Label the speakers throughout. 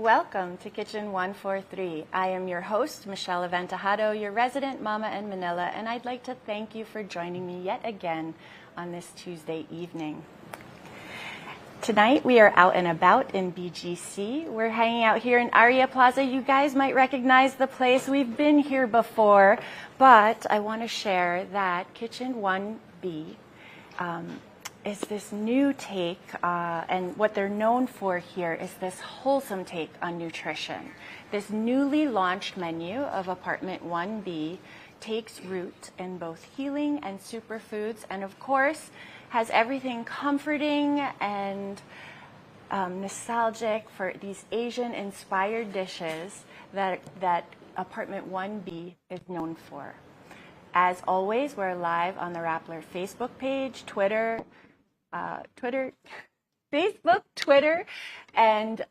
Speaker 1: Welcome to Kitchen 143. I am your host, Michelle Aventajado, your resident Momma in Manila, and I'd like to thank you for joining me yet again on this Tuesday evening. Tonight we are out and about in BGC. We're hanging out here in Arya Plaza. You guys might recognize the place. We've been here before, but I want to share that Kitchen 1B is this new take, and what they're known for here is this wholesome take on nutrition. This newly launched menu of Apartment 1B takes root in both healing and superfoods, and of course has everything comforting and nostalgic for these Asian-inspired dishes that Apartment 1B is known for. As always, we're live on the Rappler Facebook page, Facebook, Twitter, and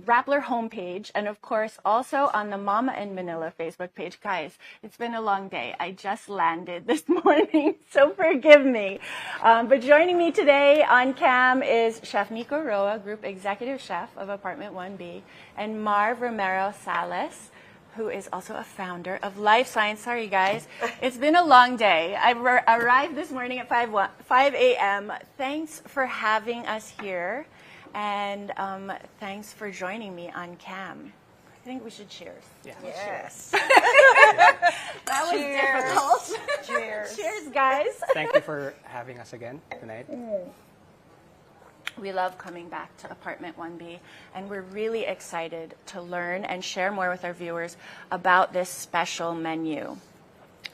Speaker 1: Rappler homepage, and of course also on the Momma in Manila Facebook page. Guys, it's been a long day. I just landed this morning, so forgive me. But joining me today on cam is Chef Nico Roa, Group Executive Chef of Apartment 1B, and Marv Romero Salas, who is also a founder of Life Science. Sorry, guys. It's been a long day. I arrived this morning at 5 a.m. Thanks for having us here, and thanks for joining me on cam. I think we should cheers.
Speaker 2: Yeah.
Speaker 3: Yes.
Speaker 1: That was difficult.
Speaker 3: Cheers.
Speaker 1: Cheers, guys.
Speaker 2: Thank you for having us again tonight.
Speaker 1: We love coming back to Apartment 1B, and we're really excited to learn and share more with our viewers about this special menu.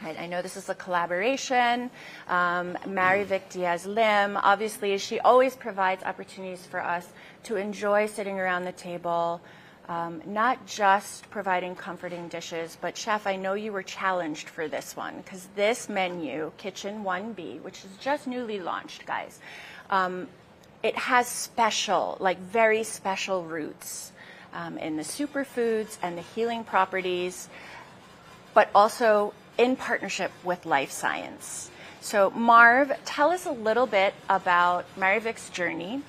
Speaker 1: Right, I know this is a collaboration. Marivic Diaz-Lim, obviously, she always provides opportunities for us to enjoy sitting around the table, not just providing comforting dishes, but Chef, I know you were challenged for this one, because this menu, Kitchen 1B, which is just newly launched, guys, it has special, like very special roots in the superfoods and the healing properties, but also in partnership with Life Science. So Marv, tell us a little bit about Marivic's journey,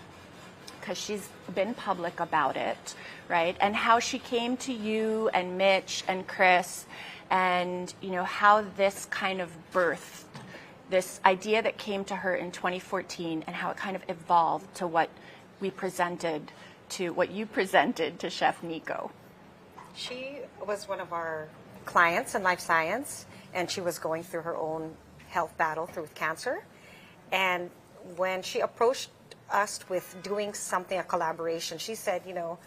Speaker 1: because she's been public about it, right? And how she came to you and Mitch and Chris, and you know how this kind of birthed this idea that came to her in 2014, and how it kind of evolved to what you presented to Chef Nico.
Speaker 3: She was one of our clients in Life Science, and she was going through her own health battle through cancer. And when she approached us with doing something, a collaboration, she said, you know,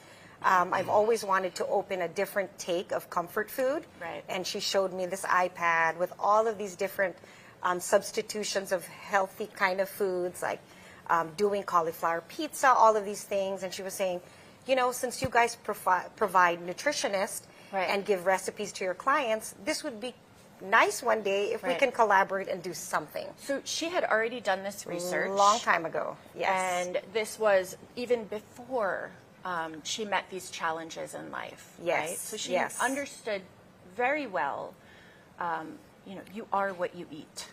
Speaker 3: I've always wanted to open a different take of comfort food.
Speaker 1: Right.
Speaker 3: And she showed me this iPad with all of these different substitutions of healthy kind of foods, like doing cauliflower pizza, all of these things. And she was saying, you know, since you guys provide nutritionists and give recipes to your clients, this would be nice one day if we can collaborate and do something.
Speaker 1: So she had already done this research.
Speaker 3: Long time ago, yes.
Speaker 1: And this was even before she met these challenges in life, right? So she understood very well, you know, you are what you eat.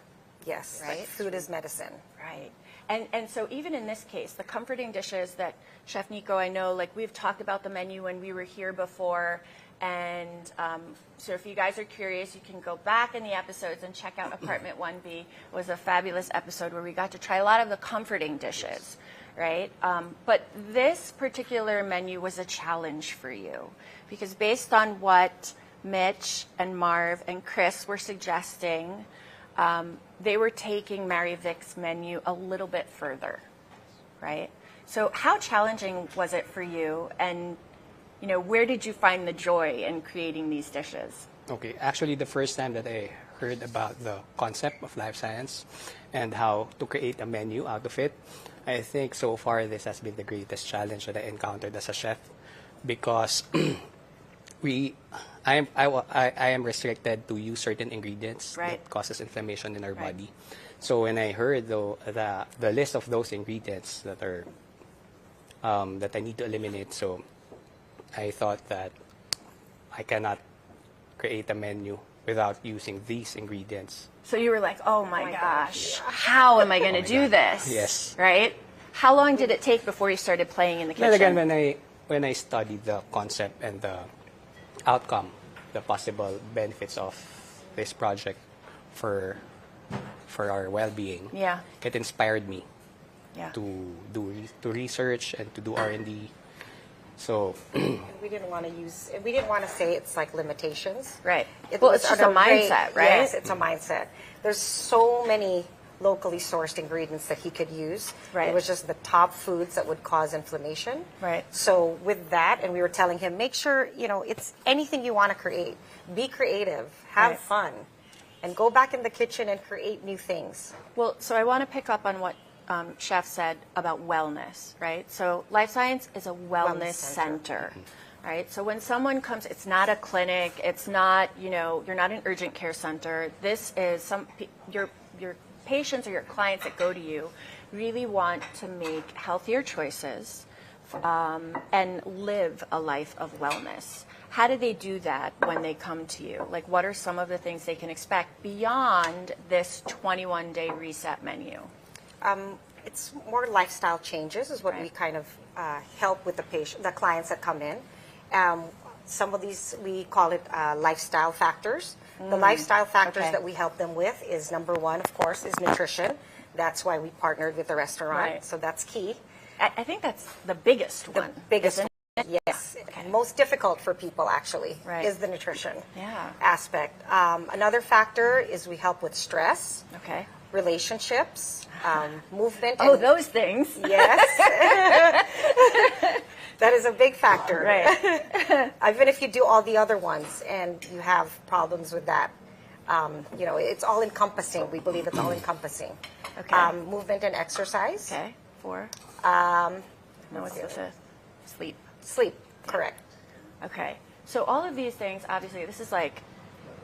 Speaker 3: Yes,
Speaker 1: right?
Speaker 3: Like food is medicine.
Speaker 1: Right. And so even in this case, the comforting dishes that Chef Nico, I know, like we've talked about the menu when we were here before, and so if you guys are curious, you can go back in the episodes and check out Apartment 1B. It was a fabulous episode where we got to try a lot of the comforting dishes, right? But this particular menu was a challenge for you, because based on what Mitch and Marv and Chris were suggesting, they were taking Marivic's menu a little bit further, right? So how challenging was it for you, and you know, where did you find the joy in creating these dishes?
Speaker 2: Okay, actually the first time that I heard about the concept of Life Science and how to create a menu out of it, I think so far this has been the greatest challenge that I encountered as a chef, because I am restricted to use certain ingredients that causes inflammation in our body. So when I heard though the list of those ingredients that are that I need to eliminate, so I thought that I cannot create a menu without using these ingredients.
Speaker 1: So you were like, oh my gosh, how am I going to do this?
Speaker 2: Yes.
Speaker 1: Right? How long did it take before you started playing in the kitchen?
Speaker 2: Then again, when I when I studied the concept and the outcome, the possible benefits of this project for our well-being, it inspired me to research and to do R&D. So
Speaker 3: we didn't want to say it's like limitations.
Speaker 1: Right. It's just a mindset, right?
Speaker 3: Yes, it's a mindset. There's so many locally sourced ingredients that he could use.
Speaker 1: Right.
Speaker 3: It was just the top foods that would cause inflammation.
Speaker 1: Right.
Speaker 3: So with that, and we were telling him, make sure, it's anything you want to create. Be creative, have fun, and go back in the kitchen and create new things.
Speaker 1: Well, so I want to pick up on what Chef said about wellness, right? So Life Science is a wellness center. Right? So when someone comes, it's not a clinic, it's not, you're not an urgent care center. This is your patients or your clients that go to you really want to make healthier choices and live a life of wellness. How do they do that when they come to you? Like, what are some of the things they can expect beyond this 21-day reset menu?
Speaker 3: It's more lifestyle changes is what we kind of help with the clients that come in. Some of these, we call it lifestyle factors. The lifestyle factors that we help them with is, number one, of course, is nutrition. That's why we partnered with the restaurant. Right. So that's key.
Speaker 1: I think that's the biggest one.
Speaker 3: The biggest one. Yes. Okay. Most difficult for people, actually, is the nutrition aspect. Another factor is we help with stress, relationships, movement.
Speaker 1: Oh, those things.
Speaker 3: Yes. That is a big factor.
Speaker 1: Right.
Speaker 3: Even if you do all the other ones and you have problems with that, it's all encompassing. We believe it's all encompassing.
Speaker 1: Okay.
Speaker 3: Movement and exercise.
Speaker 1: Okay. 4. No, what's the 5th? Sleep.
Speaker 3: Sleep. Correct.
Speaker 1: Okay. So all of these things, obviously, this is like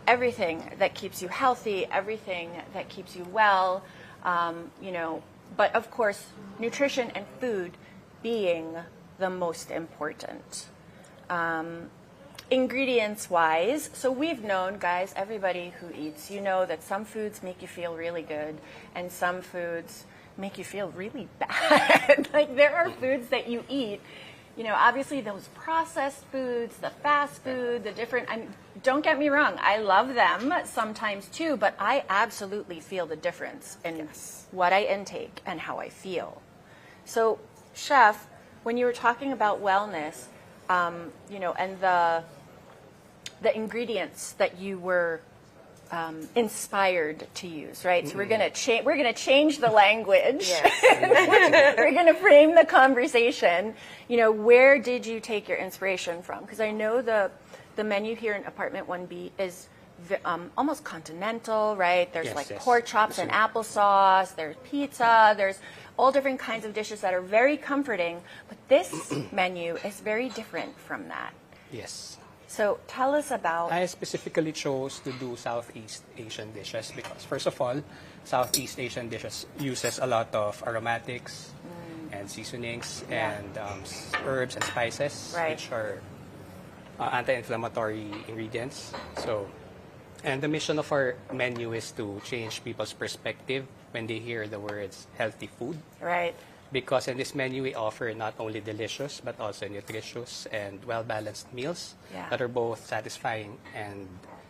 Speaker 1: everything that keeps you healthy, everything that keeps you well, but of course, nutrition and food being the most important. Ingredients-wise, so we've known, guys, everybody who eats, that some foods make you feel really good and some foods make you feel really bad. Like, there are foods that you eat, obviously those processed foods, the fast food, the different, don't get me wrong, I love them sometimes too, but I absolutely feel the difference in what I intake and how I feel. So, Chef, when you were talking about wellness, and the ingredients that you were inspired to use, right? So we're gonna change the language. Yes. We're gonna frame the conversation. Where did you take your inspiration from? Because I know the menu here in Apartment 1B is almost continental, right? There's pork chops and applesauce. There's pizza. There's all different kinds of dishes that are very comforting. But this menu is very different from that.
Speaker 2: Yes.
Speaker 1: So tell us about...
Speaker 2: I specifically chose to do Southeast Asian dishes because, first of all, Southeast Asian dishes uses a lot of aromatics and seasonings and herbs and spices, which are anti-inflammatory ingredients. And the mission of our menu is to change people's perspective when they hear the words healthy food.
Speaker 1: Right.
Speaker 2: Because in this menu, we offer not only delicious, but also nutritious and well-balanced meals that are both satisfying and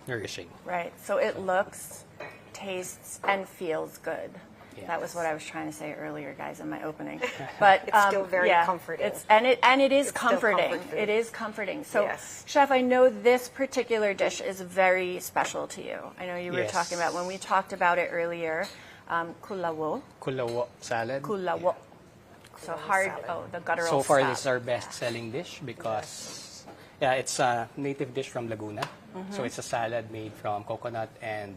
Speaker 2: nourishing.
Speaker 1: Right. So it looks, tastes, and feels good. Yes. That was what I was trying to say earlier, guys, in my opening. But
Speaker 3: it's still very comforting.
Speaker 1: It is comforting. It is comforting. So, Chef, I know this particular dish is very special to you. I know you were talking about, when we talked about it earlier, Kula
Speaker 2: salad.
Speaker 1: Kula. So hard, the guttural
Speaker 2: So far,
Speaker 1: stop.
Speaker 2: this is our best-selling dish because, it's a native dish from Laguna. So it's a salad made from coconut and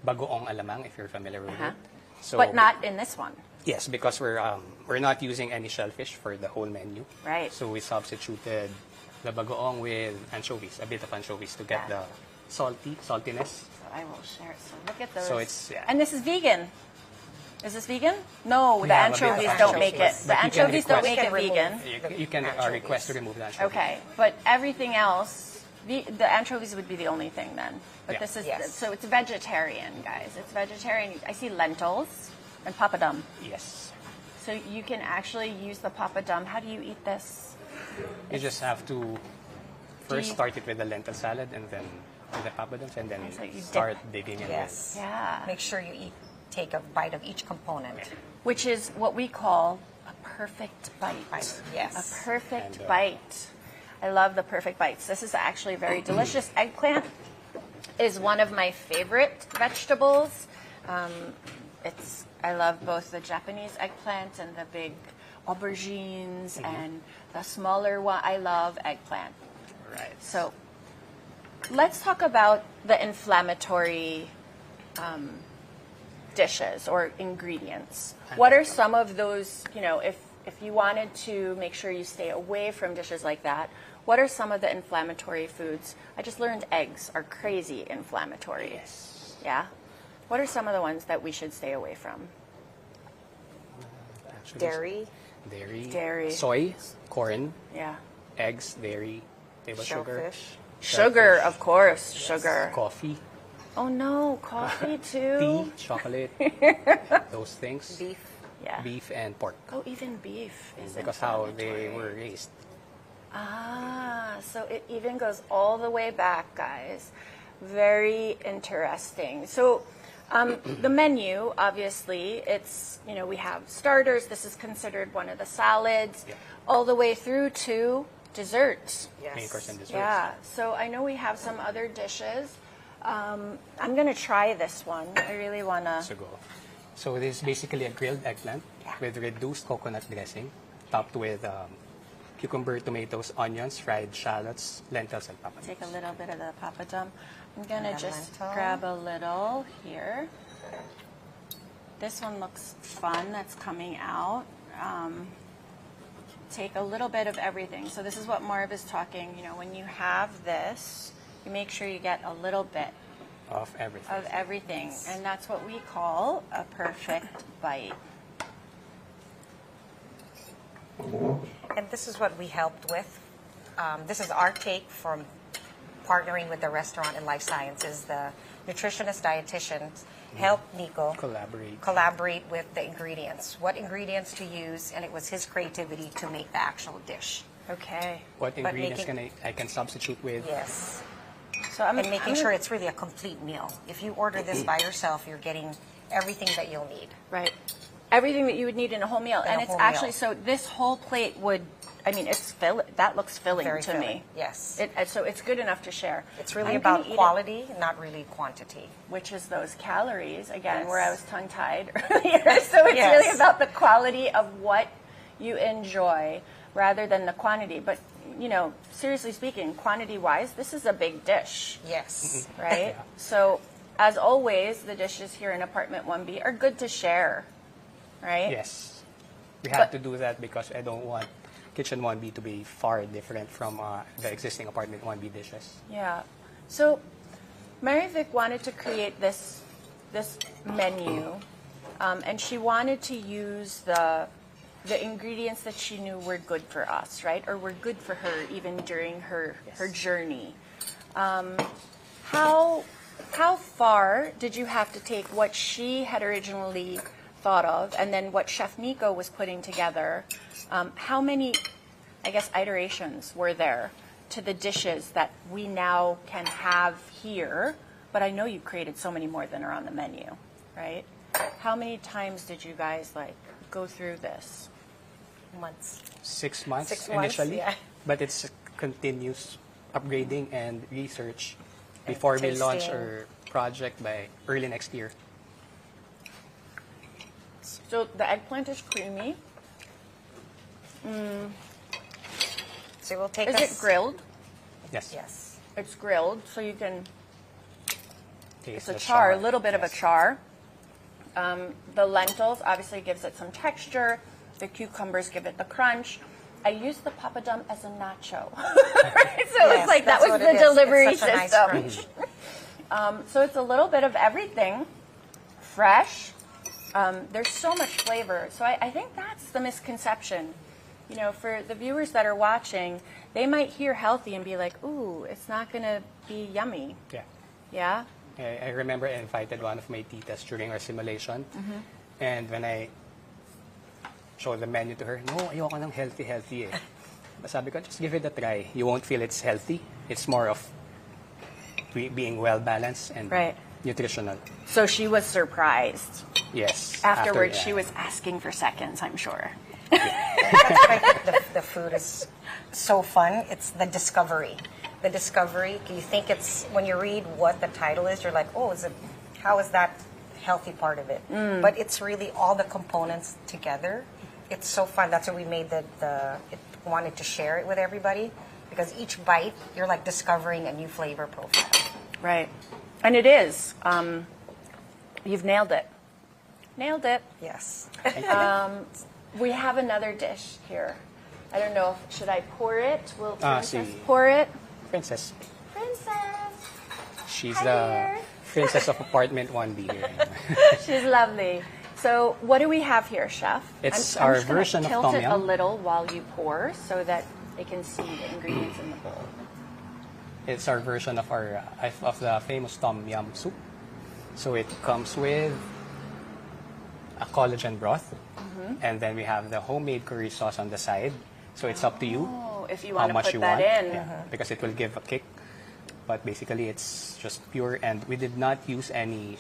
Speaker 2: bagoong alamang, if you're familiar with it. So,
Speaker 1: but not in this one.
Speaker 2: Yes, because we're not using any shellfish for the whole menu.
Speaker 1: Right.
Speaker 2: So we substituted the bagoong with anchovies, a bit of anchovies to get the saltiness.
Speaker 1: So I will share it. So look at those.
Speaker 2: So it's
Speaker 1: and this is vegan. Is this vegan? No, the anchovies don't make it. The anchovies don't make it vegan.
Speaker 2: You can request to remove the anchovies.
Speaker 1: Okay, but everything else, the anchovies would be the only thing then. But this is, so it's vegetarian, guys. It's vegetarian. I see lentils and papadum.
Speaker 2: Yes.
Speaker 1: So you can actually use the papadum. How do you eat this?
Speaker 2: You just have to first start it with the lentil salad and then with the papadums and then
Speaker 1: So you
Speaker 2: start digging in
Speaker 3: Yes.
Speaker 1: Yeah.
Speaker 3: Make sure you take a bite of each component.
Speaker 1: Which is what we call a perfect bite.
Speaker 3: Yes.
Speaker 1: A perfect
Speaker 2: And,
Speaker 1: bite. I love the perfect bites. This is actually very delicious. Eggplant is one of my favorite vegetables. I love both the Japanese eggplant and the big aubergines and the smaller one. I love eggplant.
Speaker 2: Right.
Speaker 1: So let's talk about the inflammatory dishes or ingredients. What are some of those, if you wanted to make sure you stay away from dishes like that, what are some of the inflammatory foods? I just learned eggs are crazy inflammatory.
Speaker 2: Yes.
Speaker 1: Yeah? What are some of the ones that we should stay away from?
Speaker 2: Actually,
Speaker 3: Dairy,
Speaker 1: Dairy.
Speaker 2: soy, corn,
Speaker 1: Yeah.
Speaker 2: eggs, dairy, table sugar,
Speaker 3: shellfish.
Speaker 1: Sugar, of course. Sugar.
Speaker 2: coffee,
Speaker 1: Oh no, coffee too.
Speaker 2: tea, chocolate, those things,
Speaker 3: Beef.
Speaker 1: Yeah.
Speaker 2: beef and pork.
Speaker 1: Oh, even beef is
Speaker 2: Because how they
Speaker 1: inflammatory.
Speaker 2: were raised.
Speaker 1: So it even goes all the way back, guys. Very interesting. So the menu, obviously, it's, we have starters. This is considered one of the salads,
Speaker 2: Yeah.
Speaker 1: all the way through to desserts.
Speaker 3: Yes.
Speaker 2: Main course and desserts.
Speaker 1: Yeah, so I know we have some other dishes. I'm going to try this one. I really want to.
Speaker 2: So go. So this is basically a grilled eggplant with reduced coconut dressing, topped with cucumber, tomatoes, onions, fried shallots, lentils, and papadums.
Speaker 1: Take a little bit of the papadum. I'm going to
Speaker 3: And
Speaker 1: just
Speaker 3: lentil.
Speaker 1: grab a little here. This one looks fun that's coming out. Take a little bit of everything. So this is what Marv is talking. When you have this, you make sure you get a little bit
Speaker 2: Of everything.
Speaker 1: of everything. And that's what we call a perfect bite.
Speaker 3: And this is what we helped with. This is our take from partnering with the restaurant and life sciences. The nutritionist dietitians helped Nico collaborate with the ingredients, what ingredients to use, and it was his creativity to make the actual dish.
Speaker 1: Okay.
Speaker 2: What
Speaker 3: But
Speaker 2: ingredients
Speaker 3: making-
Speaker 2: I can substitute with?
Speaker 3: Yes.
Speaker 1: So I'm
Speaker 3: And making
Speaker 1: I'm
Speaker 3: sure it's really a complete meal. If you order this by yourself, you're getting everything that you'll need.
Speaker 1: Right. Everything that you would need in a whole meal.
Speaker 3: In
Speaker 1: And
Speaker 3: a
Speaker 1: it's
Speaker 3: whole
Speaker 1: actually,
Speaker 3: meal.
Speaker 1: so this whole plate would, it's that looks filling
Speaker 3: Very
Speaker 1: to
Speaker 3: filling.
Speaker 1: me.
Speaker 3: Yes.
Speaker 1: So it's good enough to share.
Speaker 3: It's really
Speaker 1: I'm gonna
Speaker 3: about
Speaker 1: eat it,
Speaker 3: quality, not really quantity.
Speaker 1: which is those calories, again,
Speaker 3: Yes.
Speaker 1: where I was tongue-tied earlier. So it's
Speaker 3: Yes.
Speaker 1: really about the quality of what you enjoy rather than the quantity. But, seriously speaking, quantity-wise, this is a big dish.
Speaker 3: Yes.
Speaker 1: Right? So, as always, the dishes here in Apartment 1B are good to share, right?
Speaker 2: Yes. We have to do that because I don't want Kitchen 1B to be far different from the existing Apartment 1B dishes.
Speaker 1: Yeah. So, Mary Vic wanted to create this menu, and she wanted to use the ingredients that she knew were good for us, right? Or were good for her even during her journey. How far did you have to take what she had originally thought of and then what Chef Nico was putting together? How many, iterations were there to the dishes that we now can have here? But I know you created so many more than are on the menu, right? How many times did you guys go through this?
Speaker 3: Months.
Speaker 2: 6 months
Speaker 3: 6 months,
Speaker 2: initially,
Speaker 3: yeah.
Speaker 2: but it's continuous upgrading and research before we launch
Speaker 3: tasting.
Speaker 2: our project by early next year.
Speaker 1: So the eggplant is creamy.
Speaker 3: So it will take
Speaker 1: Is
Speaker 3: us...
Speaker 1: it grilled?
Speaker 2: Yes.
Speaker 3: Yes.
Speaker 1: It's grilled, so you can.
Speaker 2: Taste
Speaker 1: It's a
Speaker 2: the
Speaker 1: char, a little bit of a
Speaker 2: Yes.
Speaker 1: char. The lentils obviously gives it some texture. The cucumbers give it the crunch. I used the papadum as a nacho. Right? So
Speaker 3: Yes,
Speaker 1: it's like that
Speaker 3: that's
Speaker 1: was
Speaker 3: what
Speaker 1: the
Speaker 3: it is.
Speaker 1: delivery
Speaker 3: It's such a nice
Speaker 1: system.
Speaker 3: crunch.
Speaker 1: So it's a little bit of everything, fresh. There's so much flavor. So I think that's the misconception. For the viewers that are watching, they might hear healthy and be like, ooh, it's not going to be yummy.
Speaker 2: Yeah.
Speaker 1: Yeah?
Speaker 2: I remember I invited one of my titas during our simulation. And when I showed the menu to her, no, ayoko ng healthy eh. Sabi ko, just give it a try. You won't feel it's healthy. It's more of being well-balanced and nutritional.
Speaker 1: So she was surprised.
Speaker 2: Yes.
Speaker 1: Afterwards, she was asking for seconds, I'm sure.
Speaker 3: That's why I think the food is so fun. It's the discovery. The discovery. You think it's, when you read what the title is, you're like, oh, how is that healthy part of it? But it's really all the components together. It's so fun. That's why we made wanted to share it with everybody, because each bite, you're like discovering a new flavor profile.
Speaker 1: Right. And it is. You've nailed it. Nailed it.
Speaker 3: Yes.
Speaker 1: We have another dish here. I don't know, should I pour it? Will Princess
Speaker 2: see.
Speaker 1: pour it?
Speaker 2: Princess.
Speaker 1: Princess!
Speaker 2: She's
Speaker 1: Hi
Speaker 2: the
Speaker 1: there.
Speaker 2: princess of apartment 1B here.
Speaker 1: She's lovely. So what do we have here, Chef?
Speaker 2: It's
Speaker 1: I'm
Speaker 2: our
Speaker 1: just gonna
Speaker 2: version of
Speaker 1: tilt
Speaker 2: tom
Speaker 1: it a
Speaker 2: yum.
Speaker 1: little while you pour so that they can see the ingredients in the bowl.
Speaker 2: It's our version of the famous tom yum soup. So it comes with a collagen broth, and then we have the homemade curry sauce on the side. So it's up to you
Speaker 1: Oh, if you
Speaker 2: how
Speaker 1: want to
Speaker 2: much
Speaker 1: put
Speaker 2: you
Speaker 1: that
Speaker 2: want,
Speaker 1: in.
Speaker 2: because it will give a kick. But basically, it's just pure, and we did not use any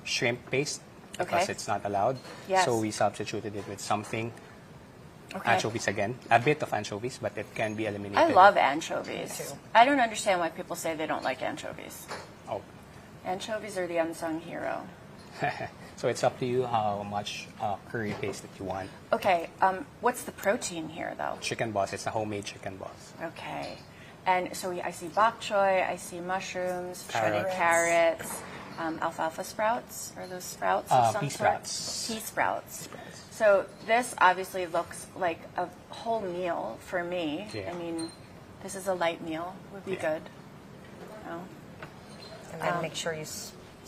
Speaker 2: shrimp paste because
Speaker 1: Okay.
Speaker 2: it's not allowed.
Speaker 1: Yes.
Speaker 2: So we substituted it with something.
Speaker 1: Okay.
Speaker 2: Anchovies again, a bit of anchovies, but it can be eliminated.
Speaker 1: I love anchovies.
Speaker 3: Me too.
Speaker 1: I don't understand why people say they don't like anchovies.
Speaker 2: Oh.
Speaker 1: Anchovies are the unsung hero.
Speaker 2: So it's up to you how much curry paste that you want.
Speaker 1: Okay, what's the protein here, though?
Speaker 2: Chicken balls, it's a homemade chicken balls.
Speaker 1: Okay. And so I see bok choy, I see mushrooms, shredded
Speaker 2: Carrots.
Speaker 1: carrots, alfalfa sprouts. Are those sprouts of some
Speaker 2: pea
Speaker 1: sort?
Speaker 2: sprouts.
Speaker 1: Pea sprouts. So this obviously looks like a whole meal for me.
Speaker 2: Yeah.
Speaker 1: I mean, this is a light meal. Would be good. No?
Speaker 3: And then make sure you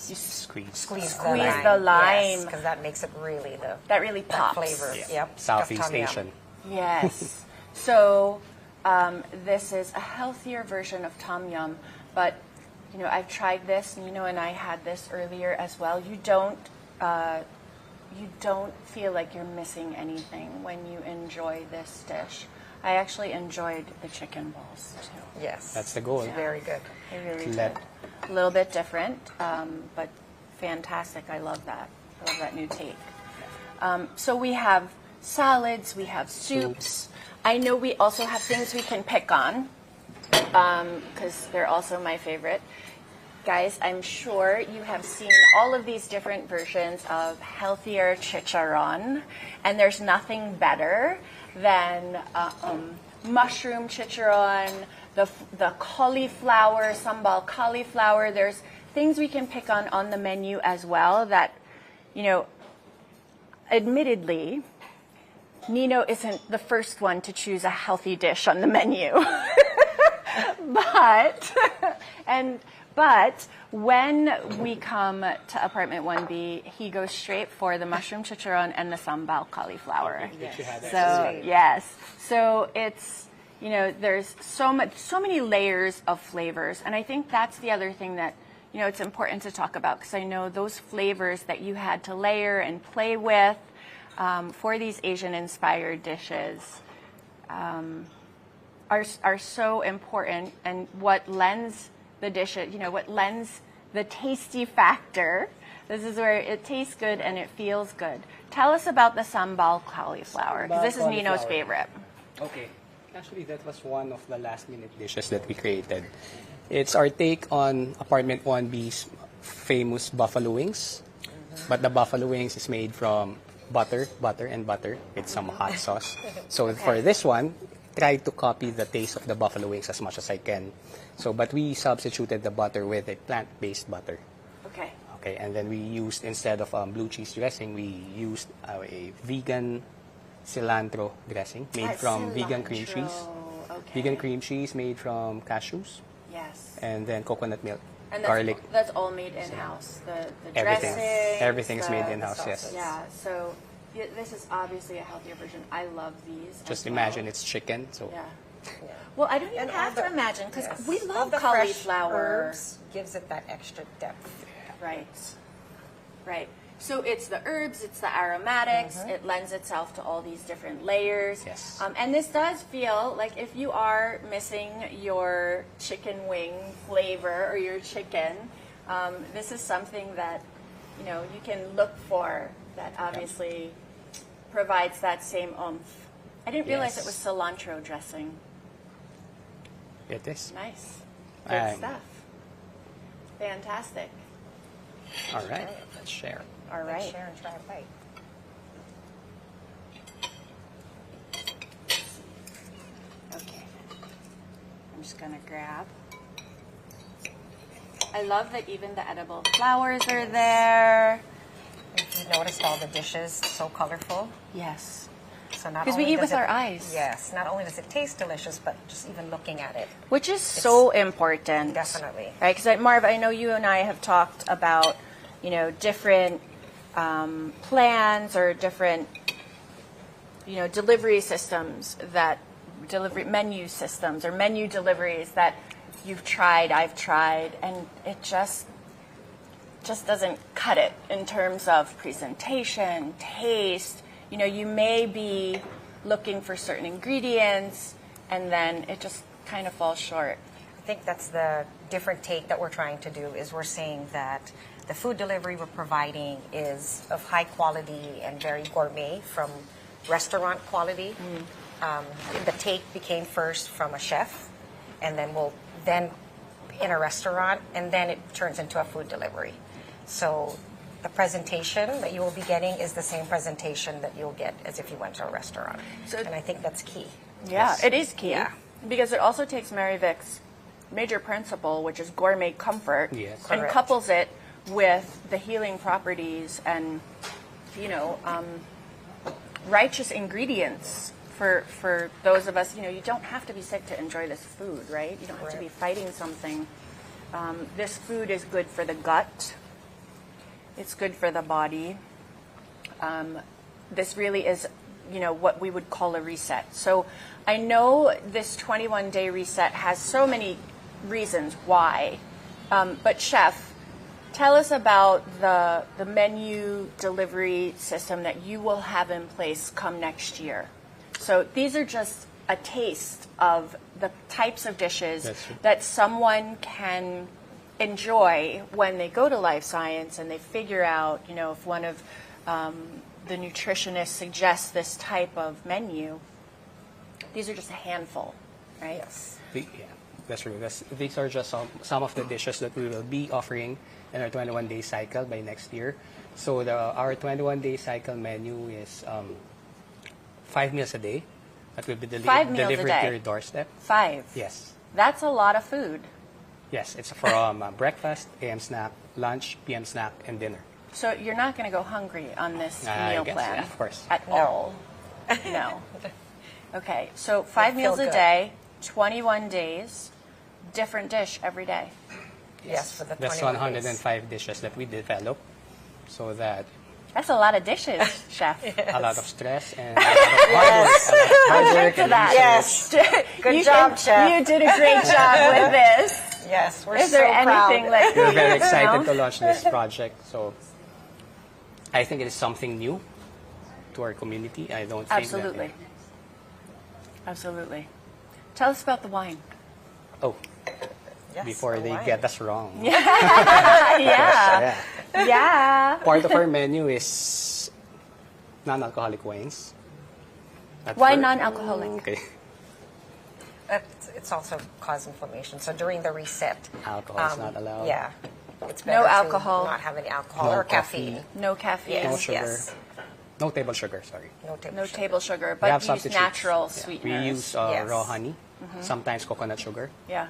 Speaker 2: Squeeze.
Speaker 3: squeeze
Speaker 1: the lime.
Speaker 3: because that makes it really
Speaker 1: That really
Speaker 3: that
Speaker 1: pops.
Speaker 3: flavor.
Speaker 2: Yeah.
Speaker 3: Yep.
Speaker 2: Southeast
Speaker 3: Tom yum.
Speaker 2: Asian.
Speaker 1: Yes. So this is a healthier version of tom yum, but you know I've tried this. Nino and I had this earlier as well. You don't feel like you're missing anything when you enjoy this dish. I actually enjoyed the chicken balls too.
Speaker 3: Yes.
Speaker 2: That's the goal.
Speaker 3: It's very good.
Speaker 1: They really
Speaker 2: Let-
Speaker 1: did. A little bit different, but fantastic. I love that. I love that new take. So we have salads, we have soups. I know we also have things we can pick on because they're also my favorite. Guys, I'm sure you have seen all of these different versions of healthier chicharron, and there's nothing better than mushroom chicharron, the cauliflower, sambal cauliflower. There's things we can pick on the menu as well that, you know, admittedly, Nino isn't the first one to choose a healthy dish on the menu. But when we come to apartment 1B, he goes straight for the mushroom chicharron and the sambal cauliflower. So yes, so it's, you know, there's so many layers of flavors, and I think that's the other thing that, you know, it's important to talk about, because I know those flavors that you had to layer and play with for these Asian-inspired dishes are so important, and what lends the dish, you know, what lends the tasty factor. This is where it tastes good and it feels good. Tell us about the sambal cauliflower, because this is Nino's favorite.
Speaker 2: Okay. Actually, that was one of the last-minute dishes that we created. It's our take on apartment 1B's famous buffalo wings. But the buffalo wings is made from butter with some hot sauce. So for this one, try to copy the taste of the buffalo wings as much as I can. So, but we substituted the butter with a plant-based butter.
Speaker 1: Okay.
Speaker 2: Okay, and then we used, instead of blue cheese dressing, we used a vegan cilantro dressing made from vegan cream cheese.
Speaker 1: Okay.
Speaker 2: Vegan cream cheese made from cashews.
Speaker 1: Yes.
Speaker 2: And then coconut milk,
Speaker 1: And
Speaker 2: garlic.
Speaker 1: That's all made in-house. The
Speaker 2: Everything.
Speaker 1: dressing.
Speaker 2: Everything's made in-house, yes.
Speaker 1: Yeah, so this is obviously a healthier version. I love these.
Speaker 2: Just
Speaker 1: as
Speaker 2: imagine
Speaker 1: well.
Speaker 2: it's chicken. So
Speaker 1: Yeah. Well, I don't even
Speaker 3: And
Speaker 1: have
Speaker 3: all
Speaker 1: to
Speaker 3: the-
Speaker 1: imagine, because
Speaker 3: Yes.
Speaker 1: we
Speaker 3: All
Speaker 1: love
Speaker 3: the fresh
Speaker 1: cauliflower.
Speaker 3: herbs gives it that extra depth.
Speaker 1: Right. Right. So it's the herbs, it's the aromatics, it lends itself to all these different layers.
Speaker 2: Yes.
Speaker 1: And this does feel like if you are missing your chicken wing flavor or your chicken, this is something that, you know, you can look for that obviously provides that same oomph. I didn't realize it was cilantro dressing.
Speaker 2: It is.
Speaker 1: Nice. Good stuff. Fantastic.
Speaker 2: All right, let's share.
Speaker 1: All right.
Speaker 3: Let's share and try a bite.
Speaker 1: Okay. I'm just going to grab. I love that even the edible flowers are there.
Speaker 3: If you noticed all the dishes, so colorful.
Speaker 1: Yes.
Speaker 3: So not
Speaker 1: Because we
Speaker 3: only
Speaker 1: eat
Speaker 3: does
Speaker 1: with our eyes.
Speaker 3: Yes, not only does it taste delicious, but just even looking at it.
Speaker 1: Which is so important.
Speaker 3: Definitely.
Speaker 1: Right? Because Marv, I know you and I have talked about, you know, different plans or different, you know, delivery systems that, menu systems or menu deliveries that you've tried, I've tried, and it just doesn't cut it in terms of presentation, taste. You know, you may be looking for certain ingredients, and then it just kind of falls short.
Speaker 3: I think that's the different take that we're trying to do, is we're saying that the food delivery we're providing is of high quality and very gourmet, from restaurant quality. The take became first from a chef, and then then in a restaurant, and then it turns into a food delivery. So the presentation that you will be getting is the same presentation that you'll get as if you went to a restaurant. And I think that's key.
Speaker 1: Yeah, it is key.
Speaker 3: Yeah.
Speaker 1: Because it also takes Mary Vic's major principle, which is gourmet comfort,
Speaker 2: Yes.
Speaker 1: and
Speaker 3: Correct.
Speaker 1: couples it with the healing properties and, you know, righteous ingredients for those of us. You know, you don't have to be sick to enjoy this food, right? You don't have to be fighting something. This food is good for the gut. It's good for the body. This really is, you know, what we would call a reset. So I know this 21-day reset has so many reasons why. But Chef, tell us about the menu delivery system that you will have in place come next year. So these are just a taste of the types of dishes that someone can enjoy when they go to Life Science and they figure out, you know, if one of the nutritionists suggests this type of menu. These are just a handful, right?
Speaker 3: Yes.
Speaker 2: Yeah, that's true. These are just some of the dishes that we will be offering in our 21-day cycle by next year. So our 21-day cycle menu is 5 meals a day that will be delivered to your doorstep.
Speaker 1: 5?
Speaker 2: Yes.
Speaker 1: That's a lot of food.
Speaker 2: Yes, it's from breakfast, AM snack, lunch, PM snack, and dinner.
Speaker 1: So you're not going to go hungry on this meal
Speaker 2: guess,
Speaker 1: plan?
Speaker 2: yeah, of course.
Speaker 1: At all? No. Okay, so 5
Speaker 3: You'll
Speaker 1: meals
Speaker 3: feel
Speaker 1: a
Speaker 3: good.
Speaker 1: day, 21 days, different dish every day.
Speaker 3: Yes, for the
Speaker 2: That's
Speaker 3: 21 days.
Speaker 2: 105 dishes that we develop, so that
Speaker 1: That's a lot of dishes, Chef.
Speaker 2: a lot of stress and a lot of hard work and
Speaker 1: that.
Speaker 3: Yes. Good
Speaker 1: You
Speaker 3: job, Chef.
Speaker 1: You did a great job with this.
Speaker 3: Yes, we're
Speaker 1: Is
Speaker 3: so
Speaker 1: there
Speaker 3: proud.
Speaker 1: anything like
Speaker 2: we're very
Speaker 1: you
Speaker 2: excited
Speaker 1: know?
Speaker 2: to launch this project. So I think it is something new to our community. I don't think
Speaker 1: Absolutely. Absolutely. Tell us about the wine.
Speaker 2: Oh,
Speaker 3: Yes,
Speaker 2: before
Speaker 3: the
Speaker 2: they
Speaker 3: wine.
Speaker 2: get us wrong.
Speaker 1: Yeah. Yeah.
Speaker 2: Part of our menu is non-alcoholic wines.
Speaker 1: Why non-alcoholic?
Speaker 2: Okay.
Speaker 3: It's also cause inflammation. So during the reset,
Speaker 2: Alcohol is not allowed.
Speaker 3: Yeah, it's
Speaker 1: No
Speaker 3: better to
Speaker 1: alcohol.
Speaker 3: not have any alcohol
Speaker 2: No
Speaker 3: or
Speaker 2: coffee.
Speaker 3: caffeine.
Speaker 1: No caffeine.
Speaker 2: No sugar.
Speaker 3: Yes.
Speaker 2: No table sugar, sorry.
Speaker 3: No table
Speaker 1: No
Speaker 3: sugar.
Speaker 1: table sugar,
Speaker 2: We
Speaker 1: but
Speaker 2: have
Speaker 1: use
Speaker 2: substitutes.
Speaker 1: natural
Speaker 2: Yeah.
Speaker 1: sweeteners.
Speaker 2: We use
Speaker 3: Yes.
Speaker 2: raw honey, sometimes coconut sugar.
Speaker 1: Yeah.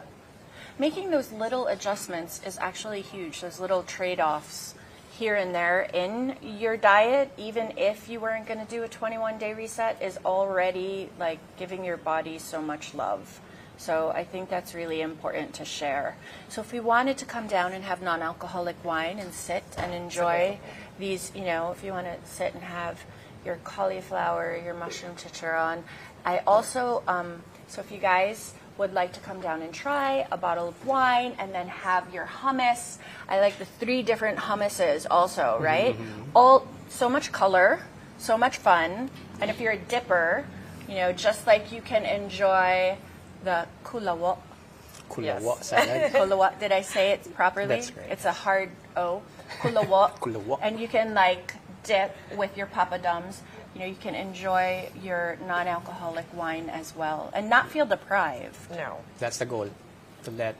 Speaker 1: Making those little adjustments is actually huge. Those little trade-offs here and there in your diet, even if you weren't going to do a 21-day reset, is already like giving your body so much love. So I think that's really important to share. So if we wanted to come down and have non-alcoholic wine and sit and enjoy these, you know, if you want to sit and have your cauliflower, your mushroom chicharron. I also, so if you guys would like to come down and try a bottle of wine and then have your hummus. I like the 3 different hummuses also, right? All so much color, so much fun. And if you're a dipper, you know, just like you can enjoy the Kula
Speaker 2: salad.
Speaker 1: Kula, did I say it properly?
Speaker 2: That's right.
Speaker 1: It's a hard O. Kula.
Speaker 2: Kula.
Speaker 1: And you can like dip with your papadums. You know, you can enjoy your non-alcoholic wine as well and not feel deprived.
Speaker 3: No.
Speaker 2: That's the goal, to let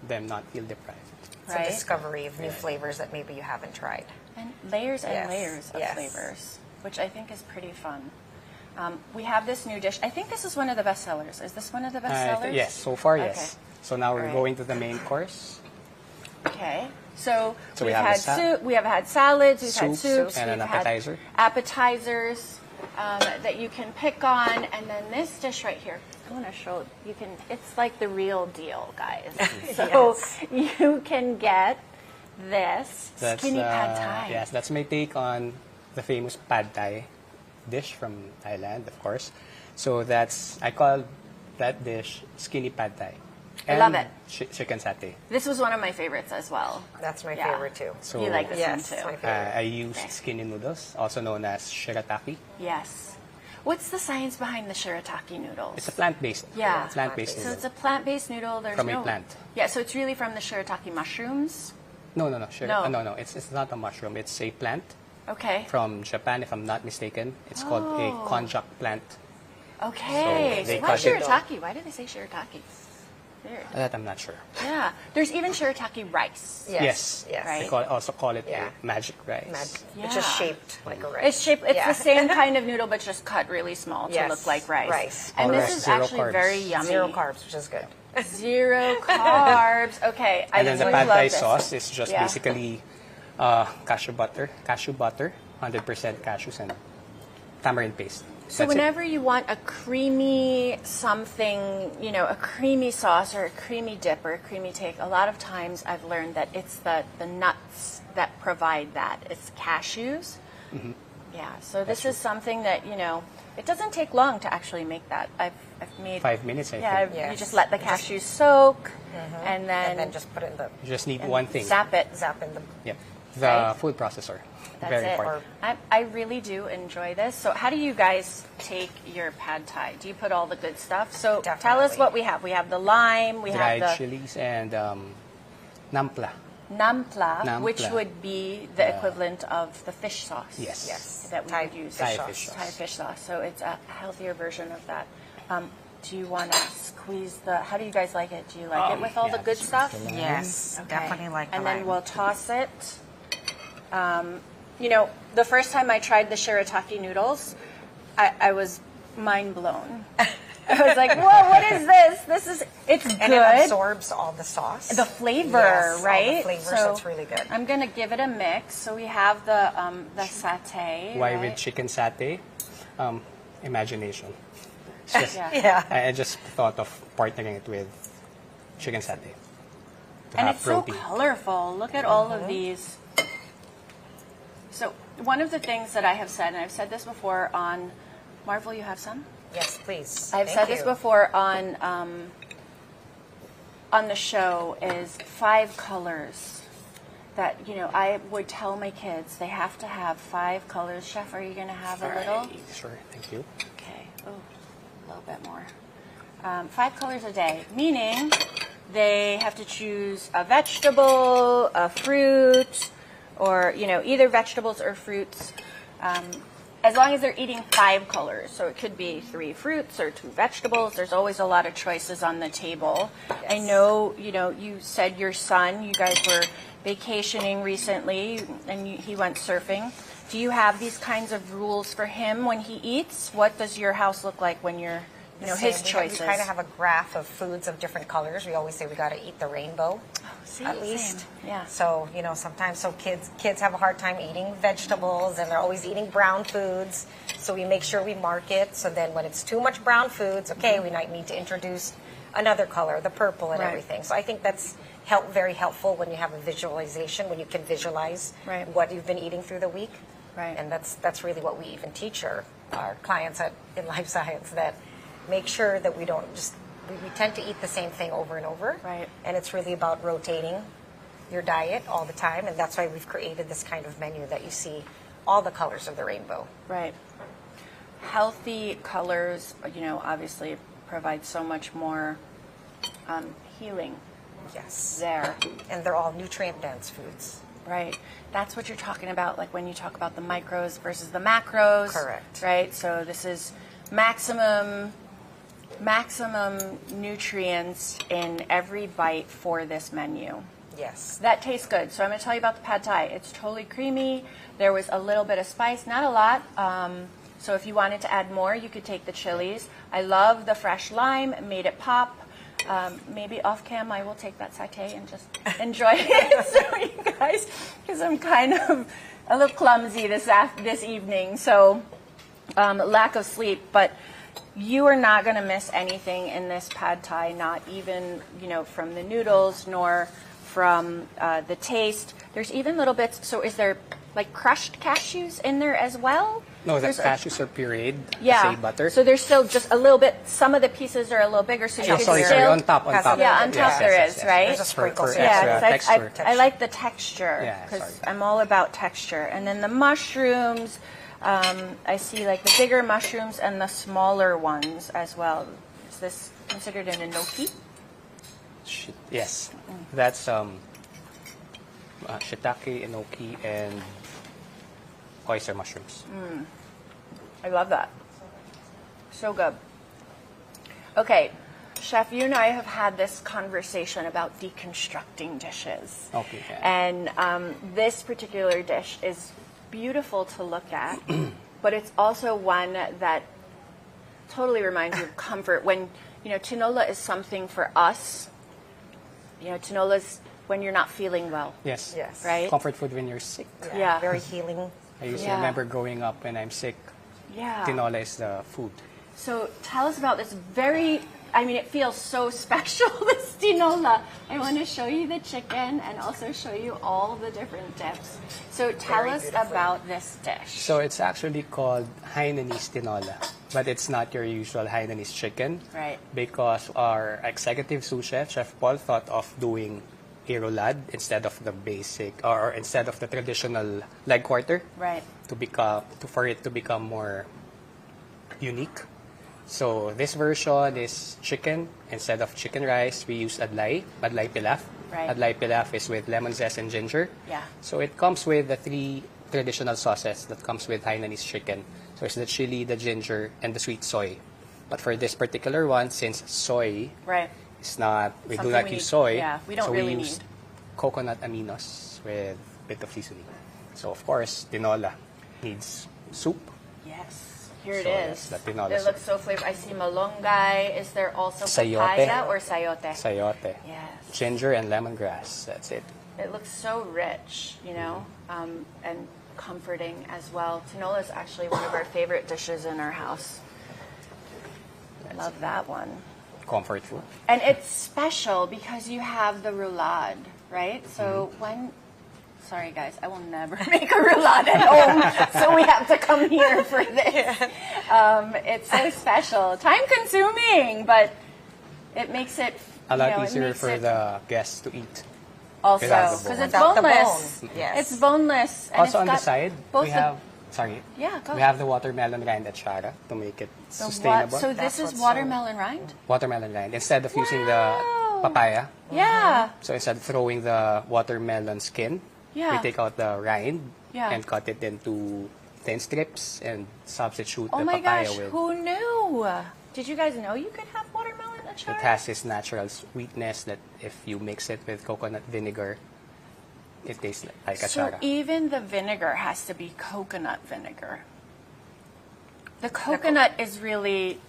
Speaker 2: them not feel deprived.
Speaker 3: It's a discovery of new flavors that maybe you haven't tried.
Speaker 1: And layers and
Speaker 3: Yes.
Speaker 1: layers of
Speaker 3: Yes.
Speaker 1: flavors, which I think is pretty fun. We have this new dish. I think this is one of the best sellers. Is this one of the best sellers?
Speaker 2: Yes, so far,
Speaker 1: Okay.
Speaker 2: yes. So now we're
Speaker 1: Alright.
Speaker 2: going to the main course.
Speaker 1: Okay. So
Speaker 2: So
Speaker 1: we've
Speaker 2: we have
Speaker 1: had
Speaker 2: the
Speaker 1: soup, we have had salads, we've had
Speaker 2: Soups,
Speaker 1: soups,
Speaker 2: and
Speaker 1: we've
Speaker 2: an
Speaker 1: had
Speaker 2: appetizer.
Speaker 1: appetizers that you can pick on, and then this dish right here. I want to show you can. It's like the real deal, guys. So you can get this skinny pad thai.
Speaker 2: Yes, that's my take on the famous pad thai dish from Thailand, of course. So I call that dish skinny pad thai.
Speaker 1: I love it.
Speaker 2: Chicken satay.
Speaker 1: This was one of my favorites as well.
Speaker 3: That's my
Speaker 1: Yeah.
Speaker 3: favorite too.
Speaker 2: So
Speaker 1: You like this
Speaker 3: Yes,
Speaker 1: one
Speaker 3: it's
Speaker 1: too?
Speaker 3: my favorite.
Speaker 2: I use skinny noodles, also known as shirataki.
Speaker 1: Yes. What's the science behind the shirataki noodles?
Speaker 2: It's a plant-based.
Speaker 1: Yeah.
Speaker 2: Plant-based
Speaker 1: So
Speaker 2: noodle.
Speaker 1: it's a plant-based noodle. There's
Speaker 2: From a
Speaker 1: no
Speaker 2: plant.
Speaker 1: Yeah, so it's really from the shirataki mushrooms.
Speaker 2: No.
Speaker 1: No.
Speaker 2: No. It's not a mushroom. It's a plant
Speaker 1: Okay.
Speaker 2: from Japan, if I'm not mistaken. It's called a konjac plant.
Speaker 1: Okay.
Speaker 2: So they
Speaker 1: So why
Speaker 2: cut it-
Speaker 1: shirataki? Why did they say shirataki? Weird.
Speaker 2: That I'm not sure.
Speaker 1: Yeah. There's even shirataki rice.
Speaker 3: Yes.
Speaker 2: Yes.
Speaker 1: Right.
Speaker 2: They also call it
Speaker 3: Yeah.
Speaker 2: a magic rice.
Speaker 3: It's just
Speaker 1: Yeah.
Speaker 3: shaped like a rice.
Speaker 1: It's shaped. It's
Speaker 3: Yeah.
Speaker 1: the same kind of noodle, but just cut really small to
Speaker 3: Yes.
Speaker 1: look like rice.
Speaker 3: Rice.
Speaker 1: And
Speaker 2: All
Speaker 1: this
Speaker 2: rice,
Speaker 1: is
Speaker 2: zero
Speaker 1: actually
Speaker 2: carbs.
Speaker 1: very yummy.
Speaker 3: 0 carbs, which is good.
Speaker 1: 0 carbs. Okay.
Speaker 2: And then the
Speaker 1: would
Speaker 2: pad
Speaker 1: love
Speaker 2: thai
Speaker 1: this.
Speaker 2: sauce is just
Speaker 1: Yeah.
Speaker 2: basically cashew butter, 100% cashews, and tamarind paste.
Speaker 1: So
Speaker 2: That's it.
Speaker 1: whenever you want a creamy something, you know, a creamy sauce or a creamy dip or a creamy take, a lot of times I've learned that it's the nuts that provide that. It's cashews.
Speaker 2: Mm-hmm.
Speaker 1: Yeah, so this is something that, you know, it doesn't take long to actually make that. I've made
Speaker 2: 5 minutes, I
Speaker 1: Yeah,
Speaker 2: think.
Speaker 1: you
Speaker 3: Yes.
Speaker 1: just let the cashews soak and then,
Speaker 3: And then just put it in the
Speaker 2: You just need
Speaker 1: and
Speaker 2: one thing.
Speaker 1: zap it.
Speaker 3: zap in the.
Speaker 2: Yep. The
Speaker 1: Right.
Speaker 2: food processor.
Speaker 1: That's
Speaker 2: Very
Speaker 1: it.
Speaker 2: important.
Speaker 1: I really do enjoy this. So how do you guys take your pad thai? Do you put all the good stuff? So tell us
Speaker 3: Definitely.
Speaker 1: what we have. We have the lime, we
Speaker 2: Dried
Speaker 1: have the
Speaker 2: chilies and nampla.
Speaker 1: nampla, which
Speaker 2: Nampla.
Speaker 1: would be the equivalent of the fish sauce.
Speaker 2: Yes.
Speaker 3: Yes.
Speaker 1: That we
Speaker 3: Thai
Speaker 1: would use.
Speaker 2: Thai
Speaker 3: sauce.
Speaker 2: fish sauce.
Speaker 1: Thai fish sauce. So it's a healthier version of that. Do you want to squeeze the? How do you guys like it? Do you like it with all the
Speaker 2: yeah,
Speaker 1: good
Speaker 2: just
Speaker 1: stuff?
Speaker 2: with the lime.
Speaker 3: Yes,
Speaker 1: Okay.
Speaker 3: definitely like
Speaker 1: And
Speaker 3: the
Speaker 1: then
Speaker 3: lime.
Speaker 1: we'll toss it. You know, the first time I tried the shirataki noodles, I was mind blown. I was like, "Whoa, what is this? It's
Speaker 3: And
Speaker 1: good.
Speaker 3: it absorbs all the sauce.
Speaker 1: The flavor,
Speaker 3: Yes,
Speaker 1: right?
Speaker 3: all the flavors, that's really good.
Speaker 1: I'm gonna give it a mix. So we have the satay.
Speaker 2: Why
Speaker 1: right?
Speaker 2: with chicken satay? Imagination. It's just,
Speaker 1: Yeah.
Speaker 3: Yeah.
Speaker 2: I just thought of partnering it with chicken satay. To
Speaker 1: And
Speaker 2: have
Speaker 1: it's
Speaker 2: protein.
Speaker 1: so colorful. Look at all of these. So one of the things that I have said, and I've said this before on Marvel, you have some?
Speaker 3: Yes, please.
Speaker 1: I've
Speaker 3: Thank
Speaker 1: said this
Speaker 3: you.
Speaker 1: before on the show is 5 colors that, you know, I would tell my kids they have to have 5 colors. Chef, are you going to have a little?
Speaker 2: Sure, thank you.
Speaker 1: Okay. Oh, a little bit more. 5 colors a day, meaning they have to choose a vegetable, a fruit, or, you know, either vegetables or fruits, as long as they're eating 5 colors. So it could be 3 fruits or 2 vegetables. There's always a lot of choices on the table. I know, you know, you said your son, you guys were vacationing recently, and he went surfing. Do you have these kinds of rules for him when he eats? What does your house look like when you're, you know, his choices?
Speaker 3: We kind of have a graph of foods of different colors. We always say we got to eat the rainbow,
Speaker 1: See,
Speaker 3: at least.
Speaker 1: same. Yeah.
Speaker 3: So, you know, sometimes kids have a hard time eating vegetables, and they're always eating brown foods. So we make sure we mark it. So then when it's too much brown foods, okay, we might need to introduce another color, the purple and
Speaker 1: Right.
Speaker 3: everything. So I think that's very helpful when you have a visualization, when you can visualize
Speaker 1: Right.
Speaker 3: what you've been eating through the week.
Speaker 1: Right.
Speaker 3: And that's really what we even teach our clients in life science, that make sure that we don't just we tend to eat the same thing over and over.
Speaker 1: Right.
Speaker 3: And it's really about rotating your diet all the time. And that's why we've created this kind of menu that you see all the colors of the rainbow.
Speaker 1: Right. Healthy colors, you know, obviously provide so much more healing.
Speaker 3: Yes.
Speaker 1: There.
Speaker 3: And they're all nutrient-dense foods.
Speaker 1: Right. That's what you're talking about, like when you talk about the micros versus the macros.
Speaker 3: Correct.
Speaker 1: Right? So this is maximum nutrients in every bite for this menu.
Speaker 3: Yes.
Speaker 1: That tastes good. So I'm going to tell you about the pad thai. It's totally creamy. There was a little bit of spice, not a lot. So if you wanted to add more, you could take the chilies. I love the fresh lime. It made it pop. Maybe off cam, I will take that satay and just enjoy it. So you guys, because I'm kind of a little clumsy this evening. So lack of sleep, but you are not going to miss anything in this pad thai. Not even, you know, from the noodles nor from the taste. There's even little bits. So is there like crushed cashews in there as well?
Speaker 2: No, the cashews are pureed.
Speaker 1: Yeah.
Speaker 2: Say butter.
Speaker 1: So there's still just a little bit. Some of the pieces are a little bigger, so you can
Speaker 2: sorry,
Speaker 1: still.
Speaker 2: on top.
Speaker 1: Yeah, on top there is, right?
Speaker 3: There's a sprinkle.
Speaker 2: For
Speaker 1: Yeah,
Speaker 2: extra
Speaker 1: 'cause
Speaker 2: texture.
Speaker 1: I like the texture
Speaker 2: Yeah,
Speaker 1: because
Speaker 2: sorry.
Speaker 1: I'm all about texture. And then the mushrooms, I see like the bigger mushrooms and the smaller ones as well. Is this considered an enoki?
Speaker 2: Yes, that's shiitake, enoki, and oyster mushrooms.
Speaker 1: I love that. So good. Okay, Chef, you and I have had this conversation about deconstructing dishes.
Speaker 2: Okay. Yeah.
Speaker 1: And this particular dish is beautiful to look at, but it's also one that totally reminds you of comfort. When, you know, tinola is something for us. You know, tinola's when you're not feeling well.
Speaker 2: Yes.
Speaker 3: Yes.
Speaker 1: Right?
Speaker 2: Comfort food when you're sick.
Speaker 1: Yeah.
Speaker 3: Very healing.
Speaker 2: I used to
Speaker 1: Yeah.
Speaker 2: remember growing up when I'm sick,
Speaker 1: Yeah.
Speaker 2: tinola is the food.
Speaker 1: So tell us about this very, I mean, it feels so special, this tinola. I want to show you the chicken and also show you all the different dips. So tell
Speaker 3: Very
Speaker 1: us
Speaker 3: beautiful.
Speaker 1: about this dish.
Speaker 2: So it's actually called Hainanese tinola, but it's not your usual Hainanese chicken.
Speaker 1: Right.
Speaker 2: Because our executive sous chef, Chef Paul, thought of doing a roulade instead of the basic, or instead of the traditional leg quarter.
Speaker 1: Right.
Speaker 2: For it to become more unique. So this version is chicken. Instead of chicken rice, we use adlay pilaf.
Speaker 1: Right.
Speaker 2: Adlay pilaf is with lemon zest and ginger.
Speaker 1: Yeah.
Speaker 2: So it comes with the 3 traditional sauces that comes with Hainanese chicken. So it's the chili, the ginger, and the sweet soy. But for this particular one, since soy
Speaker 1: Right.
Speaker 2: is not, we do
Speaker 1: Something
Speaker 2: not
Speaker 1: we
Speaker 2: use
Speaker 1: need-
Speaker 2: soy.
Speaker 1: yeah, we don't
Speaker 2: so
Speaker 1: really
Speaker 2: we use
Speaker 1: need.
Speaker 2: coconut aminos with a bit of seasoning. So of course, tinola needs soup.
Speaker 1: Yes. Here it
Speaker 2: So
Speaker 1: is.
Speaker 2: that's the tinola
Speaker 1: It looks so flavorful. I see malunggay. Is there also
Speaker 2: Sayote.
Speaker 1: papaya or sayote?
Speaker 2: Sayote.
Speaker 1: Yes.
Speaker 2: Ginger and lemongrass. That's it.
Speaker 1: It looks so rich, you know, and comforting as well. Tinola is actually one of our favorite dishes in our house. I love that one.
Speaker 2: Comfort food.
Speaker 1: And it's special because you have the roulade, right? So sorry guys, I will never make a roulade at home, so we have to come here for this. It's so special, time consuming, but it makes it
Speaker 2: A lot
Speaker 1: it
Speaker 2: easier
Speaker 1: makes
Speaker 2: for
Speaker 1: it
Speaker 2: the guests to eat.
Speaker 1: also
Speaker 2: without the bone.
Speaker 1: because it's
Speaker 3: Without the
Speaker 1: boneless.
Speaker 3: bone, yes.
Speaker 1: It's boneless. And
Speaker 2: Also
Speaker 1: it's
Speaker 2: on the
Speaker 1: got
Speaker 2: side,
Speaker 1: both
Speaker 2: we
Speaker 1: the-
Speaker 2: have, sorry,
Speaker 1: Yeah, go.
Speaker 2: we have the watermelon rind at Shara to make it
Speaker 1: So
Speaker 2: sustainable.
Speaker 1: So
Speaker 3: That's
Speaker 1: this is
Speaker 3: what's
Speaker 1: watermelon rind?
Speaker 2: Watermelon rind. Instead of using the
Speaker 1: Wow.
Speaker 2: papaya,
Speaker 1: Yeah.
Speaker 2: so instead of throwing the watermelon skin,
Speaker 1: Yeah.
Speaker 2: we take out the rind
Speaker 1: Yeah.
Speaker 2: and cut it into thin strips and substitute
Speaker 1: Oh
Speaker 2: the
Speaker 1: my
Speaker 2: papaya
Speaker 1: gosh,
Speaker 2: with.
Speaker 1: who knew? Did you guys know you could have watermelon at
Speaker 2: It
Speaker 1: Shara?
Speaker 2: has this natural sweetness that if you mix it with coconut vinegar, it tastes like
Speaker 1: So
Speaker 2: achara.
Speaker 1: even the vinegar has to be coconut vinegar. The coconut is really,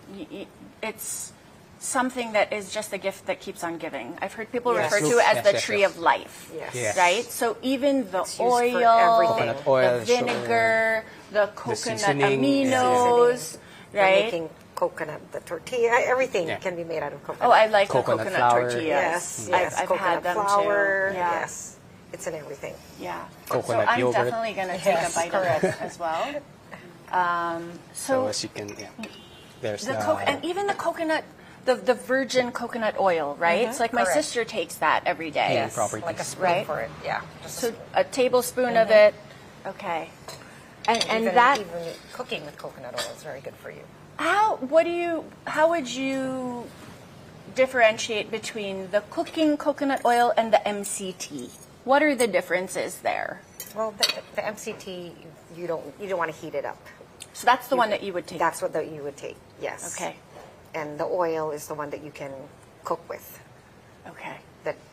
Speaker 1: it's something that is just a gift that keeps on giving. I've heard people
Speaker 3: Yes.
Speaker 1: refer to it as
Speaker 2: Yes,
Speaker 1: the
Speaker 2: yes,
Speaker 1: tree
Speaker 2: yes.
Speaker 1: of life.
Speaker 3: Yes.
Speaker 2: Yes.
Speaker 1: Right? So even the
Speaker 3: It's used for
Speaker 1: oil,
Speaker 3: everything.
Speaker 2: Coconut oil,
Speaker 1: the vinegar, the coconut
Speaker 2: seasoning,
Speaker 1: aminos,
Speaker 3: For
Speaker 1: right?
Speaker 3: making coconut, the tortilla, everything
Speaker 2: Yeah.
Speaker 3: can be made out of coconut.
Speaker 1: Oh, I like
Speaker 2: Coconut
Speaker 1: the coconut
Speaker 2: flour.
Speaker 1: tortillas.
Speaker 3: Yes, yes,
Speaker 1: I've
Speaker 3: coconut
Speaker 1: had them
Speaker 3: flour.
Speaker 1: too. Yeah.
Speaker 3: Yes, it's in everything.
Speaker 1: Yeah.
Speaker 2: Coconut
Speaker 1: so I'm
Speaker 2: yogurt.
Speaker 1: definitely going to take
Speaker 3: Yes,
Speaker 1: a bite of
Speaker 3: correct.
Speaker 1: this as well.
Speaker 2: So
Speaker 1: So
Speaker 2: as you can, there's
Speaker 1: the and even the coconut the virgin coconut oil, right? It's like my
Speaker 3: Correct.
Speaker 1: sister takes that every day.
Speaker 2: Yes. properties.
Speaker 3: Like a spoon
Speaker 1: Right?
Speaker 3: for it. Yeah. Just
Speaker 1: So a tablespoon of it. Okay. And
Speaker 3: even,
Speaker 1: that
Speaker 3: even cooking with coconut oil is very good for you.
Speaker 1: how would you differentiate between the cooking coconut oil and the MCT? What are the differences there?
Speaker 3: Well, the MCT, you don't want to heat it up.
Speaker 1: So that's the one that you would take.
Speaker 3: That's what you would take. Yes.
Speaker 1: Okay.
Speaker 3: And the oil is the one that you can cook with.
Speaker 1: Okay.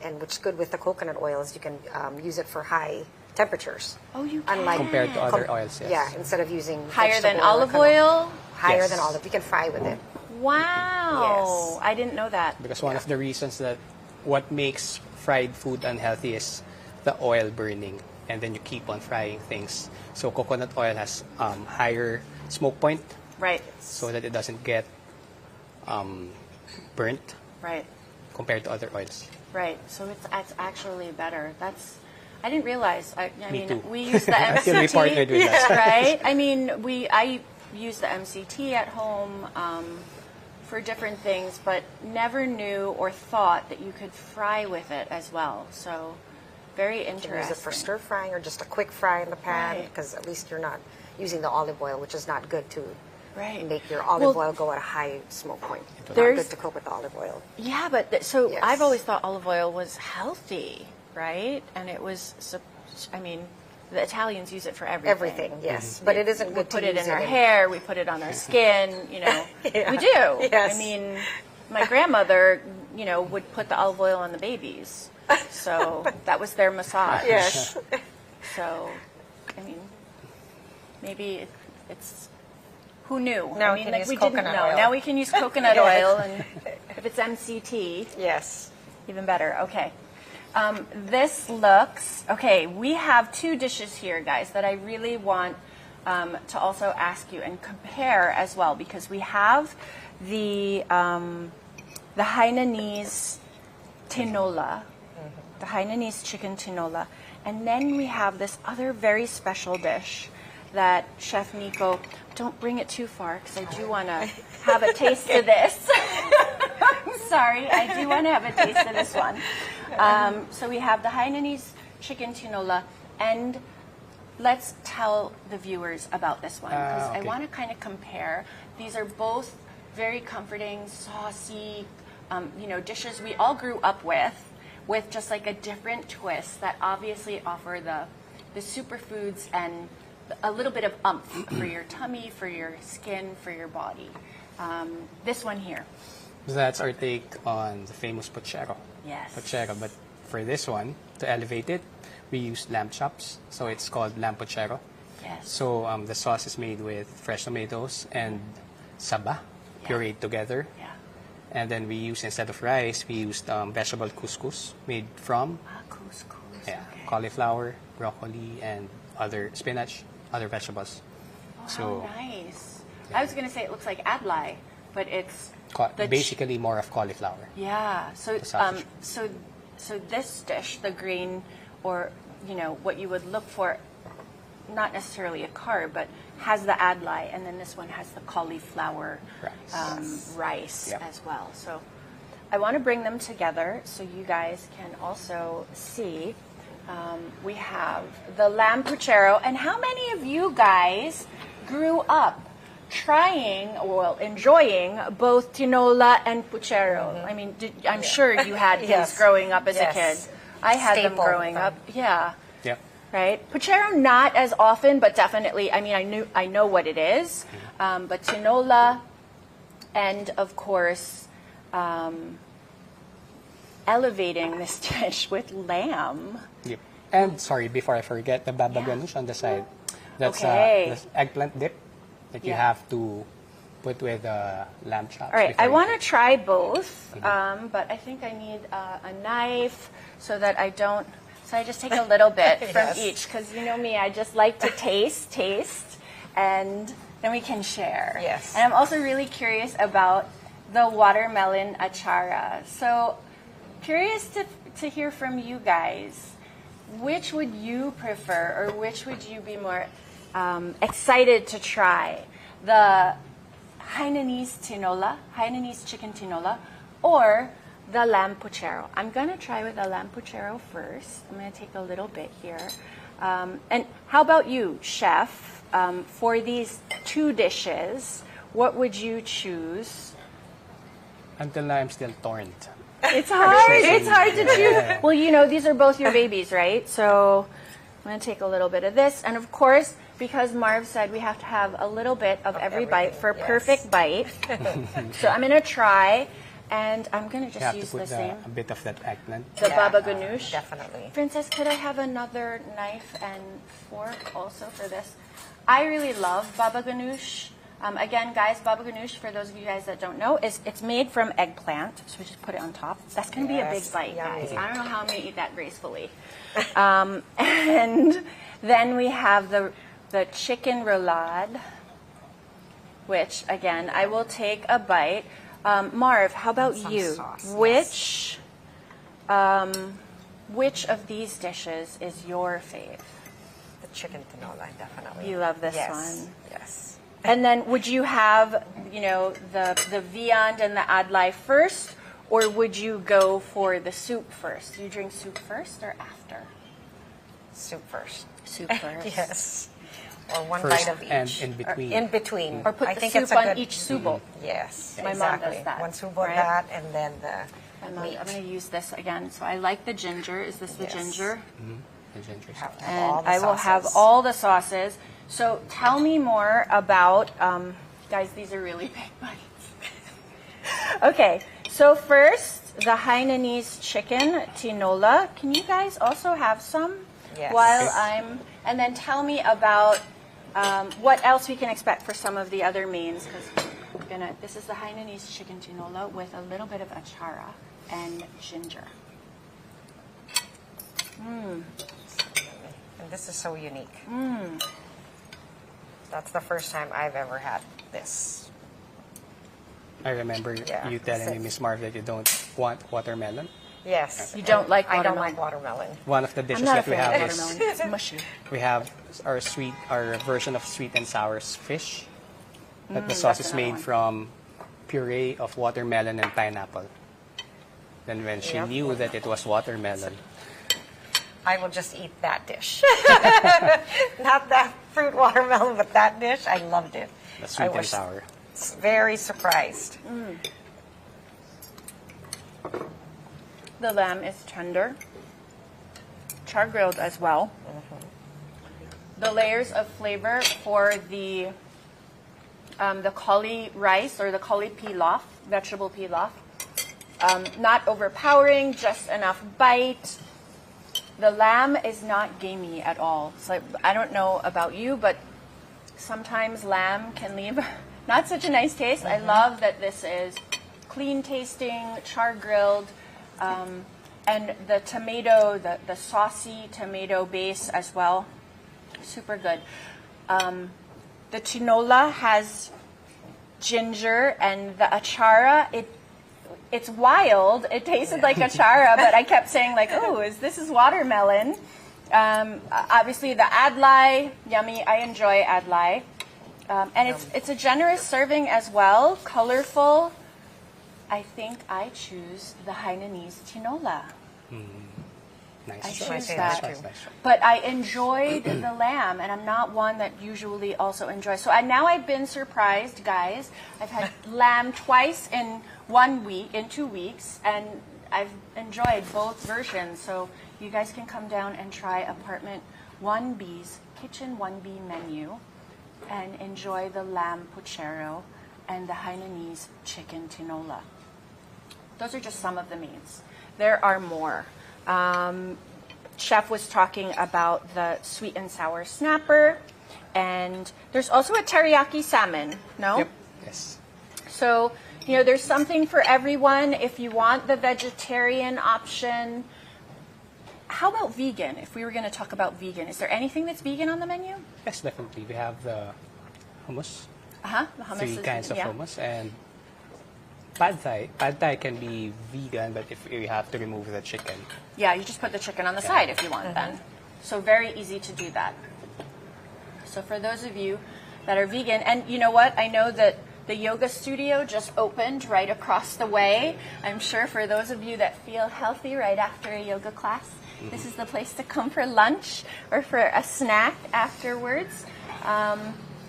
Speaker 3: And what's good with the coconut oil is you can use it for high temperatures.
Speaker 1: Oh, you can.
Speaker 3: Unlike
Speaker 2: Compared to other oils, yes.
Speaker 3: Yeah, instead of using
Speaker 1: Higher than
Speaker 3: vegetable or
Speaker 1: olive
Speaker 3: canola.
Speaker 1: oil?
Speaker 3: Higher
Speaker 2: Yes.
Speaker 3: than olive. You can fry with it.
Speaker 1: Wow.
Speaker 3: Yes.
Speaker 1: I didn't know that.
Speaker 2: Because one of the reasons that what makes fried food unhealthy is the oil burning, and then you keep on frying things. So coconut oil has higher smoke point,
Speaker 1: Right.
Speaker 2: so that it doesn't get burnt
Speaker 1: Right.
Speaker 2: compared to other oils.
Speaker 1: Right. So it's actually better. I didn't realize. I
Speaker 2: Me
Speaker 1: mean,
Speaker 2: too.
Speaker 1: we use the
Speaker 2: Until we
Speaker 1: MCT,
Speaker 2: partnered with that.
Speaker 1: right? I mean, I use the MCT at home for different things, but never knew or thought that you could fry with it as well. So very
Speaker 3: You can
Speaker 1: interesting.
Speaker 3: use it for stir frying or just a quick fry in the pan,
Speaker 1: Right.
Speaker 3: because at least you're not using the olive oil, which is not good to
Speaker 1: Right.
Speaker 3: make your olive
Speaker 1: Well,
Speaker 3: oil go at a high smoke point. Not
Speaker 1: There's-
Speaker 3: good to cook with olive oil.
Speaker 1: Yeah, but so
Speaker 3: Yes.
Speaker 1: I've always thought olive oil was healthy, right? And it was, I mean, the Italians use it for everything.
Speaker 3: Everything, yes. But it isn't
Speaker 1: We
Speaker 3: good
Speaker 1: put
Speaker 3: to
Speaker 1: it
Speaker 3: use
Speaker 1: in our hair, we put it on our skin, you know.
Speaker 3: Yeah.
Speaker 1: We do.
Speaker 3: Yes.
Speaker 1: I mean, my grandmother, you know, would put the olive oil on the babies. So that was their massage.
Speaker 3: Yes.
Speaker 1: So, I mean, maybe it's, who knew?
Speaker 3: Now
Speaker 1: I
Speaker 3: we
Speaker 1: mean,
Speaker 3: can
Speaker 1: like,
Speaker 3: use
Speaker 1: we didn't
Speaker 3: coconut
Speaker 1: know.
Speaker 3: oil.
Speaker 1: Now we can use coconut
Speaker 3: Yes.
Speaker 1: oil, and if it's MCT,
Speaker 3: Yes.
Speaker 1: even better. Okay. This looks, okay, we have two dishes here, guys, that I really want to also ask you and compare as well, because we have the Hainanese tinola, the Hainanese chicken tinola, and then we have this other very special dish that Chef Nico, don't bring it too far, because I do want to have a taste of this. I'm sorry, I do want to have a taste of this one. So we have the Hainanese chicken tinola, and let's tell the viewers about this one, because I
Speaker 2: okay.
Speaker 1: want to kind of compare. These are both very comforting, saucy, dishes we all grew up with just like a different twist that obviously offer the superfoods and a little bit of oomph for your tummy, for your skin, for your body. This one here.
Speaker 2: That's our take on the famous pochero.
Speaker 1: Yes.
Speaker 2: Pochero, but for this one, to elevate it, we use lamb chops, so it's called lamb pochero.
Speaker 1: Yes.
Speaker 2: So the sauce is made with fresh tomatoes and saba, pureed together.
Speaker 1: Yeah.
Speaker 2: And then we use, instead of rice, we used vegetable couscous made from
Speaker 1: Couscous.
Speaker 2: yeah,
Speaker 1: Okay.
Speaker 2: cauliflower, broccoli, and other spinach, other vegetables.
Speaker 1: Oh, nice. I was going to say it looks like adlai, but it's
Speaker 2: Basically more of cauliflower.
Speaker 1: yeah. So
Speaker 2: sausage.
Speaker 1: so this dish, the green, or what you would look for, not necessarily a carb, but has the adlai, and then this one has the cauliflower rice
Speaker 2: Yep.
Speaker 1: as well. So I want to bring them together so you guys can also see. We have the lamb puchero, and how many of you guys grew up trying or enjoying both tinola and puchero? I mean, I'm sure you had these
Speaker 3: Yes.
Speaker 1: growing up as a
Speaker 3: Yes.
Speaker 1: kid. I had them
Speaker 3: Staple.
Speaker 1: growing up. Yeah.
Speaker 2: Yep.
Speaker 1: Right. Puchero not as often, but definitely. I mean, I know what it is, but tinola, and of course, elevating this dish with lamb.
Speaker 2: Yep. And sorry, before I forget, the baba ganoush on the side. That's
Speaker 1: Okay.
Speaker 2: this eggplant dip that you have to put with lamb chops.
Speaker 1: All right,
Speaker 2: before
Speaker 1: I
Speaker 2: you
Speaker 1: want
Speaker 2: cook.
Speaker 1: to try both, but I think I need a knife so that I don't. So I just take a little bit from
Speaker 3: Yes.
Speaker 1: each, because you know me, I just like to taste, and then we can share.
Speaker 3: Yes.
Speaker 1: And I'm also really curious about the watermelon achara. So curious to hear from you guys. Which would you prefer, or which would you be more excited to try? The Hainanese tinola, Hainanese chicken tinola, or the lamb pochero. I'm going to try with the lamb pochero first. I'm going to take a little bit here. And how about you, chef? For these two dishes, what would you choose?
Speaker 2: Until now, I'm still torn.
Speaker 1: It's hard. It's hard to choose. Well, you know, these are both your babies, right? So I'm going to take a little bit of this. And of course, because Marv said we have to have a little bit of every bite for a perfect bite. So I'm going to try, and I'm going to just use the same.
Speaker 2: A bit of that eggplant.
Speaker 1: The baba ganoush.
Speaker 3: Definitely.
Speaker 1: Princess, could I have another knife and fork also for this? I really love baba ganoush. Again, guys, baba ganoush, for those of you guys that don't know, it's made from eggplant. So we just put it on top. That's going to be a big bite, guys. I don't know how I'm going to eat that gracefully. And then we have the chicken roulade, which, again, I will take a bite. Marv, how about you?
Speaker 3: Sauce,
Speaker 1: Which of these dishes is your fave?
Speaker 3: The chicken tinola, definitely.
Speaker 1: You love this one.
Speaker 3: Yes.
Speaker 1: And then would you have, you know, the viand and the adlai first, or would you go for the soup first? Do you drink soup first or after?
Speaker 3: Soup first.
Speaker 1: Soup first.
Speaker 3: Yes. Or one
Speaker 2: First
Speaker 3: bite of each.
Speaker 2: and in between.
Speaker 3: In between.
Speaker 1: Or put
Speaker 3: I
Speaker 1: the
Speaker 3: think
Speaker 1: soup
Speaker 3: it's a
Speaker 1: on
Speaker 3: good,
Speaker 1: each subo.
Speaker 3: Yes,
Speaker 1: My mom
Speaker 3: exactly.
Speaker 1: does that,
Speaker 3: One subo
Speaker 1: right?
Speaker 3: that, and then the
Speaker 1: I'm
Speaker 3: meat.
Speaker 1: going to use this again. So I like the ginger. Is this the
Speaker 3: Yes.
Speaker 1: ginger?
Speaker 2: The ginger
Speaker 3: Have
Speaker 2: sauce.
Speaker 3: to have all
Speaker 1: And
Speaker 3: the
Speaker 1: I will have
Speaker 3: sauces.
Speaker 1: all the sauces. So tell me more about, guys, these are really big bites. Okay, so first, the Hainanese chicken tinola. Can you guys also have some?
Speaker 3: Yes.
Speaker 1: While and then tell me about what else we can expect for some of the other mains. Because this is the Hainanese chicken tinola with a little bit of achara and ginger.
Speaker 3: And this is so unique. That's the first time I've ever had this.
Speaker 2: I remember
Speaker 3: Yeah.
Speaker 2: you telling me, Miss Marv, that you don't want watermelon.
Speaker 3: Yes.
Speaker 1: You don't like
Speaker 3: I don't
Speaker 1: watermelon?
Speaker 3: like watermelon.
Speaker 2: One of the dishes
Speaker 1: I'm not a
Speaker 2: that we
Speaker 1: fan
Speaker 2: have
Speaker 1: of
Speaker 2: is
Speaker 1: watermelon. It's mushy.
Speaker 2: we have our version of sweet and sour fish. That the sauce is
Speaker 1: another
Speaker 2: made
Speaker 1: one.
Speaker 2: from puree of watermelon and pineapple. Then when she
Speaker 3: Yep.
Speaker 2: knew that it was watermelon,
Speaker 3: I will just eat that dish. Not that fruit watermelon, but that dish, I loved it.
Speaker 2: the sweet
Speaker 3: I
Speaker 2: and
Speaker 3: was
Speaker 2: sour.
Speaker 3: very surprised.
Speaker 1: The lamb is tender, char-grilled as well. The layers of flavor for the cauli rice or the cauli pilaf, vegetable pilaf, not overpowering, just enough bite. The lamb is not gamey at all. It's like, I don't know about you, but sometimes lamb can leave not such a nice taste. I love that this is clean tasting, char-grilled, and the tomato, the saucy tomato base as well, super good. The tinola has ginger, and the achara, it's wild. It tasted like achara, but I kept saying like, oh, this is watermelon. Obviously the adlai, yummy. I enjoy adlai. And it's a generous serving as well, colorful. I think I choose the Hainanese tinola.
Speaker 2: Nice.
Speaker 1: I
Speaker 2: choice.
Speaker 1: choose
Speaker 3: that.
Speaker 2: Nice.
Speaker 1: But I enjoyed the lamb, and I'm not one that usually also enjoys. So now I've been surprised, guys. I've had lamb twice in 1 week, in 2 weeks, and I've enjoyed both versions. So you guys can come down and try Apartment 1B's Kitchen 1B menu and enjoy the lamb pochero and the Hainanese chicken tinola. Those are just some of the meats. There are more. Chef was talking about the sweet and sour snapper, and there's also a teriyaki salmon, no?
Speaker 2: Yep. Yes.
Speaker 1: So, there's something for everyone. If you want the vegetarian option, how about vegan? If we were going to talk about vegan, is there anything that's vegan on the menu?
Speaker 2: Yes, definitely. We have the hummus.
Speaker 1: The hummus
Speaker 2: 3
Speaker 1: is,
Speaker 2: kinds of
Speaker 1: yeah.
Speaker 2: hummus, and pad thai. Pad thai can be vegan, but if you have to remove the chicken.
Speaker 1: Yeah, you just put the chicken on the side if you want then. So very easy to do that. So for those of you that are vegan, and you know what? I know that The yoga studio just opened right across the way. I'm sure for those of you that feel healthy right after a yoga class, this is the place to come for lunch or for a snack afterwards.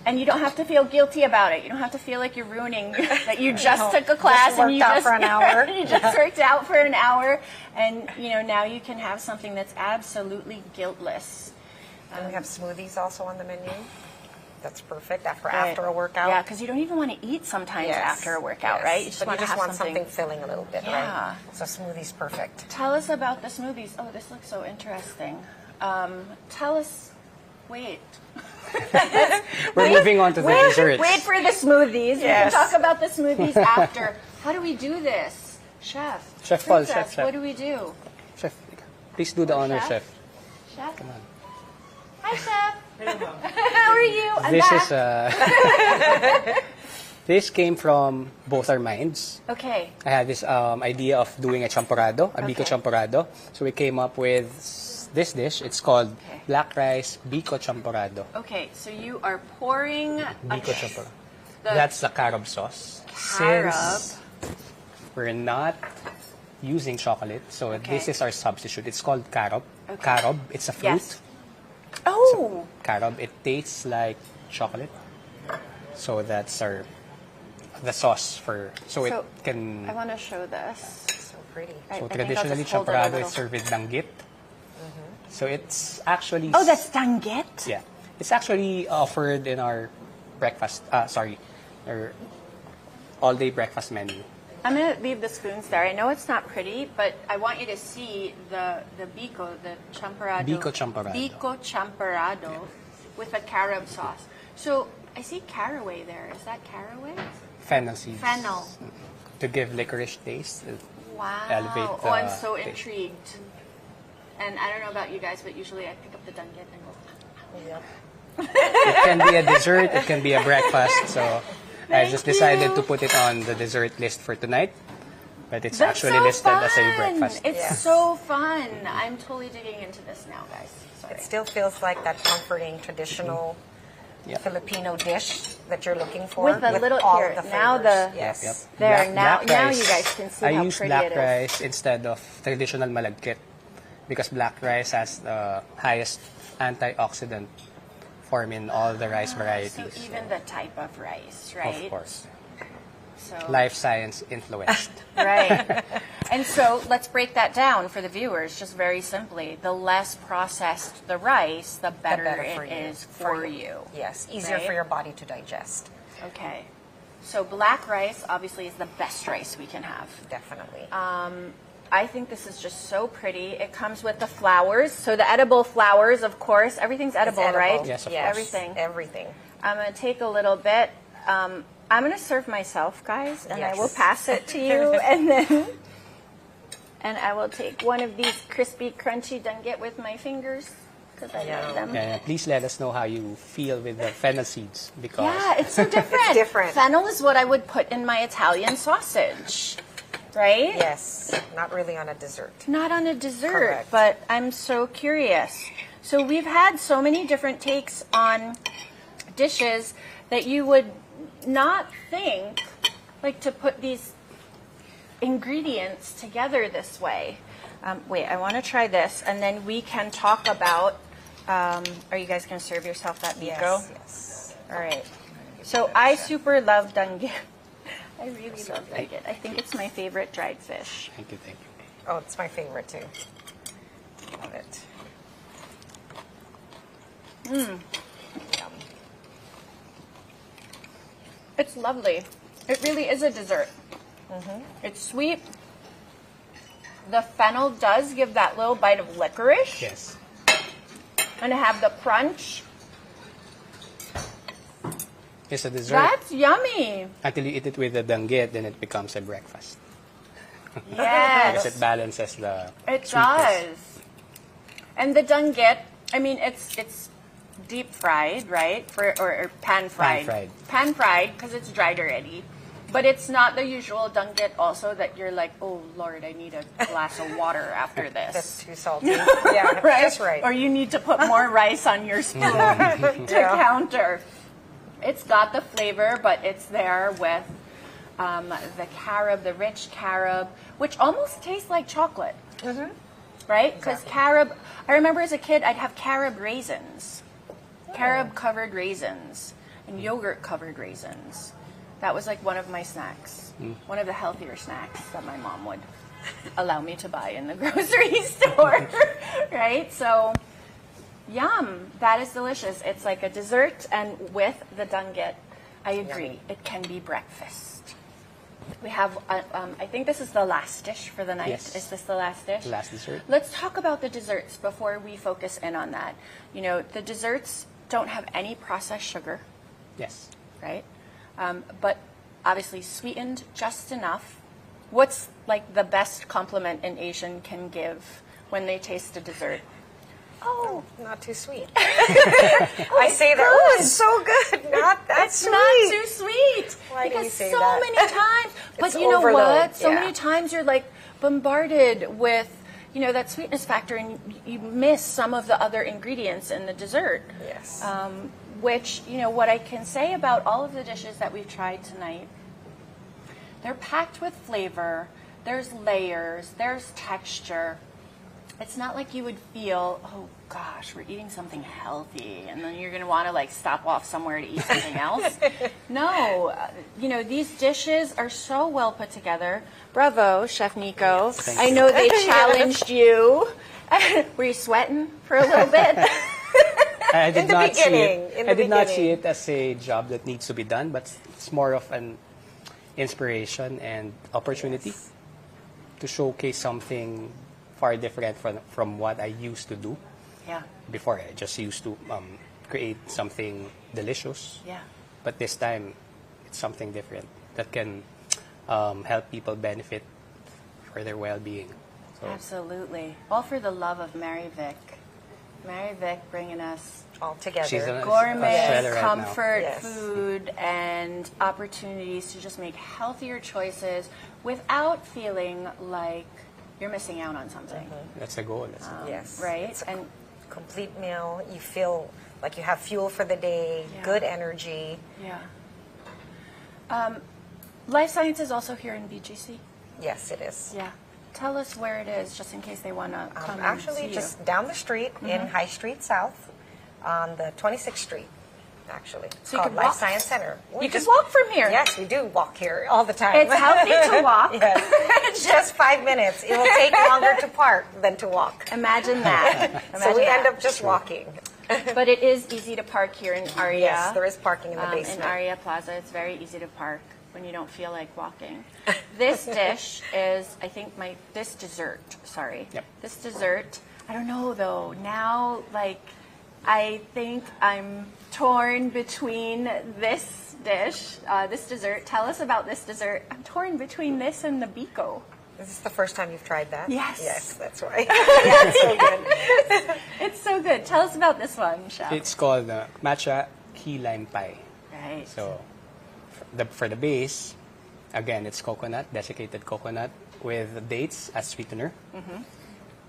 Speaker 1: And you don't have to feel guilty about it. You don't have to feel like you're ruining that you just took a class and you just
Speaker 3: for an hour.
Speaker 1: you just worked out for an hour, and now you can have something that's absolutely guiltless.
Speaker 3: And we have smoothies also on the menu. That's perfect after a workout.
Speaker 1: Yeah, because you don't even want to eat sometimes after a workout, right? You
Speaker 3: just want to have something filling a little bit,
Speaker 1: yeah.
Speaker 3: right? So smoothie's perfect.
Speaker 1: Tell us about the smoothies. Oh, this looks so interesting. Tell us. Wait.
Speaker 2: We're moving on to the desserts.
Speaker 1: Wait for the smoothies.
Speaker 3: Yes.
Speaker 1: We can talk about the smoothies after. How do we do this? Chef.
Speaker 2: Chef Paul,
Speaker 1: Princess,
Speaker 2: chef.
Speaker 1: What do we do?
Speaker 2: Chef, please do the honor,
Speaker 1: Chef?
Speaker 2: chef.
Speaker 1: Chef?
Speaker 2: Come on.
Speaker 1: Hi, Chef. How are you? I'm
Speaker 2: This
Speaker 1: back.
Speaker 2: is this came from both our minds.
Speaker 1: Okay.
Speaker 2: I had this idea of doing a champorado, a biko
Speaker 1: Okay.
Speaker 2: champorado. So we came up with this dish. It's called black rice biko champorado.
Speaker 1: Okay, so you are pouring
Speaker 2: Biko champorado.
Speaker 1: the
Speaker 2: That's the carob sauce.
Speaker 1: carob.
Speaker 2: Since we're not using chocolate, so this is our substitute. It's called carob.
Speaker 1: Okay.
Speaker 2: Carob, it's a fruit.
Speaker 1: Yes. Oh.
Speaker 2: Carob, it tastes like chocolate. So that's the sauce for it can.
Speaker 1: I want to show this.
Speaker 3: So pretty.
Speaker 2: So
Speaker 1: I think I'll
Speaker 2: traditionally
Speaker 1: just hold it a
Speaker 2: champorado
Speaker 1: little.
Speaker 2: is served with danggit. So it's actually
Speaker 1: Oh, that's danggit?
Speaker 2: yeah. It's actually offered in our breakfast. Our all-day breakfast menu.
Speaker 1: I'm going to leave the spoons there. I know it's not pretty, but I want you to see the biko, the champorado.
Speaker 2: Biko champorado.
Speaker 1: Biko champorado with a carob sauce. So I see caraway there. Is that caraway?
Speaker 2: Fennel seeds.
Speaker 1: Fennel.
Speaker 2: To give licorice taste.
Speaker 1: Wow.
Speaker 2: Elevate
Speaker 1: Oh, I'm
Speaker 2: the
Speaker 1: so
Speaker 2: taste.
Speaker 1: intrigued. And I don't know about you guys, but usually I pick up the danggit and go.
Speaker 3: Yep.
Speaker 2: It can be a dessert, it can be a breakfast. So I
Speaker 1: Thank
Speaker 2: just decided
Speaker 1: you.
Speaker 2: to put it on the dessert list for tonight. But it's
Speaker 1: That's
Speaker 2: actually
Speaker 1: so
Speaker 2: listed as a
Speaker 1: fun.
Speaker 2: breakfast.
Speaker 1: It's
Speaker 3: Yes.
Speaker 1: so fun. I'm totally digging into this now, guys. Sorry.
Speaker 3: It still feels like that comforting, traditional
Speaker 2: Yeah.
Speaker 3: Filipino dish that you're looking for.
Speaker 1: With a little
Speaker 3: all
Speaker 1: here.
Speaker 3: of the
Speaker 1: Now
Speaker 3: flavors.
Speaker 1: the-
Speaker 3: yes.
Speaker 2: Yep.
Speaker 1: There, now
Speaker 2: rice.
Speaker 1: you guys can see
Speaker 2: I
Speaker 1: how
Speaker 2: use
Speaker 1: pretty
Speaker 2: black
Speaker 1: it is.
Speaker 2: rice instead of traditional malagkit because black rice has the highest antioxidant form in all the rice varieties.
Speaker 1: So even the type of rice, right?
Speaker 2: Of course.
Speaker 1: So,
Speaker 2: Life science influenced.
Speaker 1: right. And so let's break that down for the viewers, just very simply. The less processed the rice, the better,
Speaker 3: for
Speaker 1: it
Speaker 3: you.
Speaker 1: is for you.
Speaker 3: Yes, easier
Speaker 1: Right?
Speaker 3: for your body to digest.
Speaker 1: Okay. So black rice obviously is the best rice we can have.
Speaker 3: Definitely.
Speaker 1: I think this is just so pretty. It comes with the flowers. So the edible flowers, of course. Everything's edible,
Speaker 3: It's edible.
Speaker 1: right?
Speaker 2: Yes, of
Speaker 3: Yes,
Speaker 2: course.
Speaker 1: Everything.
Speaker 3: Everything.
Speaker 1: I'm going to take a little bit. I'm going to serve myself, guys, and I
Speaker 3: Yes.
Speaker 1: will pass it to you. And I will take one of these crispy, crunchy danggit with my fingers because I love them.
Speaker 2: Yeah, please let us know how you feel with the fennel seeds because
Speaker 1: Yeah, it's so different.
Speaker 3: It's different.
Speaker 1: Fennel is what I would put in my Italian sausage, right?
Speaker 3: Yes, not really on a dessert.
Speaker 1: Not on a dessert,
Speaker 3: Correct.
Speaker 1: but I'm so curious. So we've had so many different takes on dishes that you would not think like to put these ingredients together this way. Wait, I want to try this, and then we can talk about. Are you guys going to serve yourself that Nico?
Speaker 3: Yes, yes.
Speaker 1: All right. So I super love danggit. I really love danggit. I think it's my favorite dried fish.
Speaker 2: Thank you.
Speaker 3: Oh, it's my favorite too. Love it. Yum.
Speaker 1: It's lovely. It really is a dessert. It's sweet. The fennel does give that little bite of licorice.
Speaker 2: Yes.
Speaker 1: And to have the crunch.
Speaker 2: It's a dessert.
Speaker 1: That's yummy.
Speaker 2: Until you eat it with the danggit, then it becomes a breakfast. Because
Speaker 1: Yes.
Speaker 2: it balances the
Speaker 1: It
Speaker 2: sweetness.
Speaker 1: does. And the danggit, I mean, it's deep fried, right? Or pan fried.
Speaker 2: Pan-fried.
Speaker 1: Pan fried because it's dried already. But it's not the usual danggit also that you're like, oh, Lord, I need a glass of water after this.
Speaker 3: That's too salty. Yeah,
Speaker 1: right?
Speaker 3: that's right.
Speaker 1: Or you need to put more rice on your spoon to counter. It's got the flavor, but it's there with the carob, the rich carob, which almost tastes like chocolate. Mm-hmm. Right? Because carob, I remember as a kid, I'd have carob raisins. Carob-covered raisins and yogurt-covered raisins. That was like one of my snacks. One of the healthier snacks that my mom would allow me to buy in the grocery store. Right? So, yum. That is delicious. It's like a dessert, and with the danggit, I agree. It can be breakfast. We have, I think this is the last dish for the night.
Speaker 2: Yes.
Speaker 1: Is this the last dish?
Speaker 2: Last dessert.
Speaker 1: Let's talk about the desserts before we focus in on that. You know, the desserts don't have any processed sugar,
Speaker 2: Yes.
Speaker 1: right? But obviously sweetened just enough. What's like the best compliment an Asian can give when they taste a dessert?
Speaker 3: Oh, not too sweet. I say that. Oh, it's so good. Not that
Speaker 1: it's
Speaker 3: sweet.
Speaker 1: not too sweet.
Speaker 3: Why do you
Speaker 1: because
Speaker 3: say
Speaker 1: so
Speaker 3: that?
Speaker 1: many times. But
Speaker 3: It's
Speaker 1: you know
Speaker 3: overload,
Speaker 1: what? So
Speaker 3: yeah.
Speaker 1: many times you're like bombarded with, you know, that sweetness factor, and you miss some of the other ingredients in the dessert.
Speaker 3: Yes.
Speaker 1: Which, you know, what I can say about all of the dishes that we've tried tonight, they're packed with flavor. There's layers. There's texture. It's not like you would feel, oh gosh, we're eating something healthy, and then you're going to want to like stop off somewhere to eat something else. No, you know, these dishes are so well put together. Bravo, Chef Nico.
Speaker 2: Yes,
Speaker 1: I know they challenged you. Were you sweating for a little bit?
Speaker 2: I did
Speaker 3: In the
Speaker 2: not see
Speaker 3: beginning,
Speaker 2: it.
Speaker 3: in the
Speaker 2: I did not see
Speaker 3: beginning.
Speaker 2: it as a job that needs to be done, but it's more of an inspiration and opportunity to showcase something far different from what I used to do.
Speaker 1: Yeah,
Speaker 2: Before, I just used to create something delicious.
Speaker 1: yeah.
Speaker 2: But this time, it's something different that can help people benefit for their well-being. So,
Speaker 1: Absolutely. All for the love of Mary Vic. Mary Vic bringing us
Speaker 3: All together.
Speaker 2: She's a-
Speaker 1: gourmet,
Speaker 2: Australia right now.
Speaker 1: comfort
Speaker 3: Yes.
Speaker 1: food, and opportunities to just make healthier choices without feeling like you're missing out on something.
Speaker 2: that's the goal.
Speaker 3: Yes.
Speaker 1: Right?
Speaker 3: It's a
Speaker 1: And
Speaker 3: complete meal. You feel like you have fuel for the day,
Speaker 1: Yeah.
Speaker 3: good energy.
Speaker 1: yeah. Life Science is also here in BGC.
Speaker 3: Yes, it is.
Speaker 1: Yeah. Tell us where it is, just in case they want to come and
Speaker 3: Actually,
Speaker 1: see
Speaker 3: just
Speaker 1: you.
Speaker 3: down the street in High Street South on the 26th Street, actually. It's
Speaker 1: So you
Speaker 3: called
Speaker 1: can
Speaker 3: Life
Speaker 1: walk-
Speaker 3: Science Center.
Speaker 1: You can walk from here.
Speaker 3: Yes, we do walk here all the time.
Speaker 1: It's healthy to walk.
Speaker 3: Yes. Just 5 minutes. It will take longer to park than to walk.
Speaker 1: Imagine that.
Speaker 3: So we
Speaker 1: Imagine
Speaker 3: end
Speaker 1: that.
Speaker 3: up just walking.
Speaker 1: But it is easy to park here in Arya.
Speaker 3: Yes, there is parking in the
Speaker 1: In
Speaker 3: basement.
Speaker 1: Arya Plaza, it's very easy to park when you don't feel like walking. This dish is, I think, this dessert,
Speaker 2: Yep.
Speaker 1: This dessert, I don't know though, now, like, I think I'm torn between this dish, this dessert. Tell us about this dessert. I'm torn between this and the biko.
Speaker 3: Is this the first time you've tried that?
Speaker 1: Yes.
Speaker 3: Yes, that's right. Yeah, it's so good.
Speaker 1: It's so good. Tell us about this one, Chef.
Speaker 2: It's called Matcha key lime pie.
Speaker 1: Right.
Speaker 2: So for the base, again, it's coconut, desiccated coconut with dates as sweetener.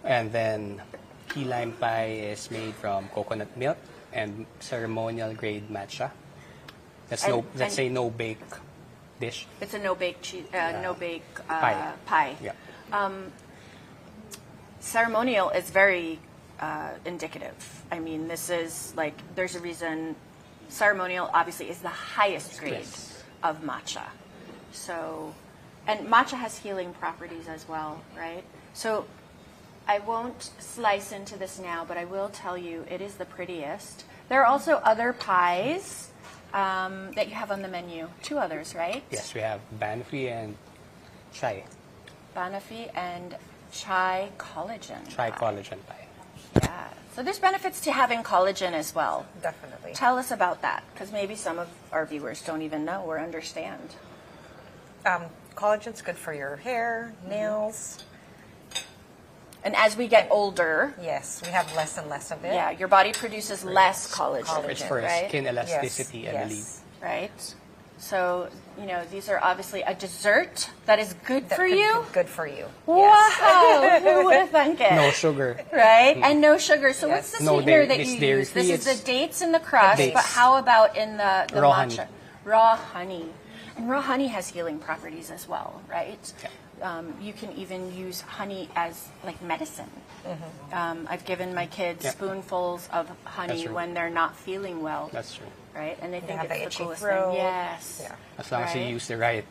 Speaker 2: And then key lime pie is made from coconut milk and ceremonial grade matcha. That's a no bake dish.
Speaker 1: It's a no-bake cheese, no-bake
Speaker 2: Pie.
Speaker 1: pie.
Speaker 2: Yeah.
Speaker 1: Ceremonial is very indicative. I mean, this is like, there's a reason ceremonial obviously is the highest grade
Speaker 2: Yes.
Speaker 1: of matcha. So, and matcha has healing properties as well, right? So I won't slice into this now, but I will tell you it is the prettiest. There are also other pies that you have on the menu. 2 others, right?
Speaker 2: Yes, we have Banoffee and chai.
Speaker 1: Banoffee and chai collagen.
Speaker 2: Chai
Speaker 1: pie.
Speaker 2: collagen pie.
Speaker 1: Yeah. So there's benefits to having collagen as well.
Speaker 3: Definitely.
Speaker 1: Tell us about that, because maybe some of our viewers don't even know or understand.
Speaker 3: Collagen's good for your hair, nails.
Speaker 1: And as we get older,
Speaker 3: Yes, we have less and less of it.
Speaker 1: yeah, your body produces less collagen,
Speaker 2: It's for
Speaker 1: right?
Speaker 2: skin elasticity, I believe.
Speaker 3: Yes.
Speaker 1: Right? So, you know, these are obviously a dessert that is good for you.
Speaker 3: Good for you.
Speaker 1: Wow, who would have thunk it?
Speaker 2: No sugar.
Speaker 1: Right? And no sugar. So
Speaker 3: Yes.
Speaker 1: what's the
Speaker 2: No
Speaker 1: sweetener
Speaker 2: dairy-
Speaker 1: that
Speaker 2: it's
Speaker 1: you
Speaker 2: dairy
Speaker 1: use?
Speaker 2: free.
Speaker 1: This is
Speaker 2: It's
Speaker 1: the dates in the crust,
Speaker 2: dates.
Speaker 1: but how about in the
Speaker 2: Raw
Speaker 1: matcha?
Speaker 2: honey.
Speaker 1: Raw honey. And raw honey has healing properties as well, right?
Speaker 2: Yeah.
Speaker 1: You can even use honey as like medicine. I've given my kids
Speaker 2: Yeah.
Speaker 1: spoonfuls of honey
Speaker 2: That's true.
Speaker 1: when they're not feeling well,
Speaker 2: That's true.
Speaker 1: right? And they think
Speaker 3: have the
Speaker 1: it's the
Speaker 3: itchy
Speaker 1: coolest
Speaker 3: throat.
Speaker 1: thing. Yes.
Speaker 3: Yeah.
Speaker 2: As long as you
Speaker 1: Right.
Speaker 2: use the right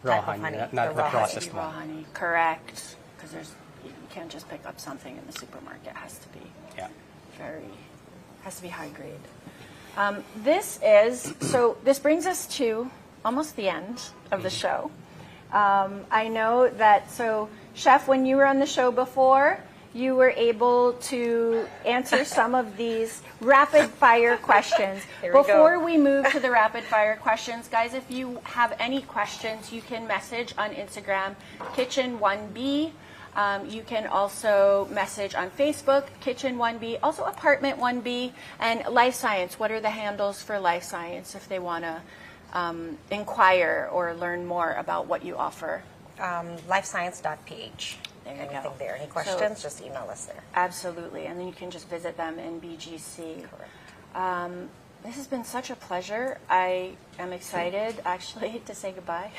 Speaker 2: raw
Speaker 3: Type of
Speaker 2: honey,
Speaker 3: honey,
Speaker 2: not
Speaker 3: the
Speaker 2: the
Speaker 3: raw
Speaker 2: processed
Speaker 1: Raw
Speaker 2: one.
Speaker 1: honey, correct. Because you can't just pick up something in the supermarket. It has to be
Speaker 2: Yeah.
Speaker 1: has to be high grade. This brings us to almost the end of the show. I know that, so Chef, when you were on the show before, you were able to answer some of these rapid fire questions.
Speaker 3: Here we go.
Speaker 1: Before we move to the rapid fire questions, guys, if you have any questions, you can message on Instagram, Kitchen1B. You can also message on Facebook, Kitchen1B, also Apartment 1B, and Life Science. What are the handles for Life Science if they want to inquire or learn more about what you offer?
Speaker 3: Lifescience.ph.
Speaker 1: There you
Speaker 3: Anything
Speaker 1: go.
Speaker 3: there. Any questions, just email us there.
Speaker 1: Absolutely, and then you can just visit them in BGC.
Speaker 3: Correct.
Speaker 1: This has been such a pleasure. I am excited, actually, to say goodbye.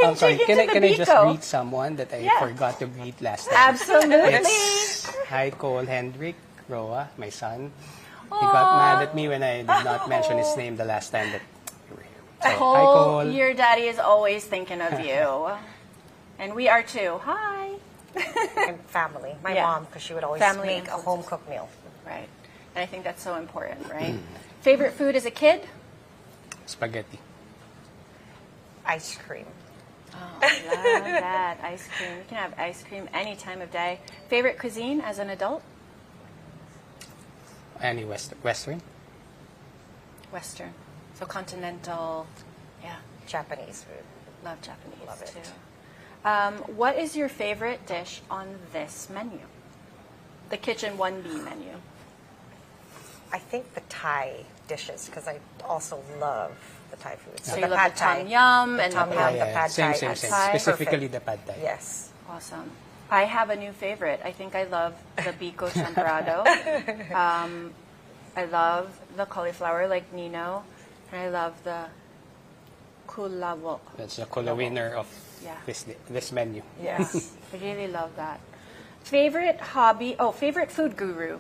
Speaker 2: I'm sorry, can I just
Speaker 1: Nico.
Speaker 2: greet someone that I
Speaker 1: Yeah.
Speaker 2: forgot to greet last time?
Speaker 1: Absolutely.
Speaker 2: It's Hi Cole Hendrik Roa, my son. He got mad at me when I did not mention his name the last time that you were here. So, hi
Speaker 1: Cole,
Speaker 2: Cole.
Speaker 1: your daddy is always thinking of you. And we are too. Hi.
Speaker 3: And family. My
Speaker 1: Yeah.
Speaker 3: mom, because she would always
Speaker 1: Family
Speaker 3: make a
Speaker 1: influences.
Speaker 3: home-cooked meal.
Speaker 1: Right. And I think that's so important, right? Favorite food as a kid?
Speaker 2: Spaghetti.
Speaker 3: Ice cream.
Speaker 1: Oh, love that. Ice cream. You can have ice cream any time of day. Favorite cuisine as an adult?
Speaker 2: Any Western?
Speaker 1: Western. So continental. Yeah.
Speaker 3: Japanese food.
Speaker 1: Love Japanese
Speaker 3: Love it.
Speaker 1: too. What is your favorite dish on this menu? The Kitchen 1B menu.
Speaker 3: I think the Thai dishes, because I also love the Thai food.
Speaker 1: So you love the tom yum and
Speaker 3: tom
Speaker 1: the
Speaker 3: yum,
Speaker 1: pad.
Speaker 3: the pad
Speaker 2: Same,
Speaker 3: thai.
Speaker 2: same,
Speaker 3: That's
Speaker 2: same.
Speaker 1: Thai.
Speaker 2: Specifically
Speaker 3: perfect.
Speaker 2: the pad thai.
Speaker 3: Yes.
Speaker 1: Awesome. I have a new favorite. I think I love the Biko champorado. I love the cauliflower like Nino. And I love the Kula.
Speaker 2: That's the Kula winner of
Speaker 1: Yeah.
Speaker 2: this menu.
Speaker 3: Yes.
Speaker 1: I really love that. Favorite hobby? Oh, favorite food guru.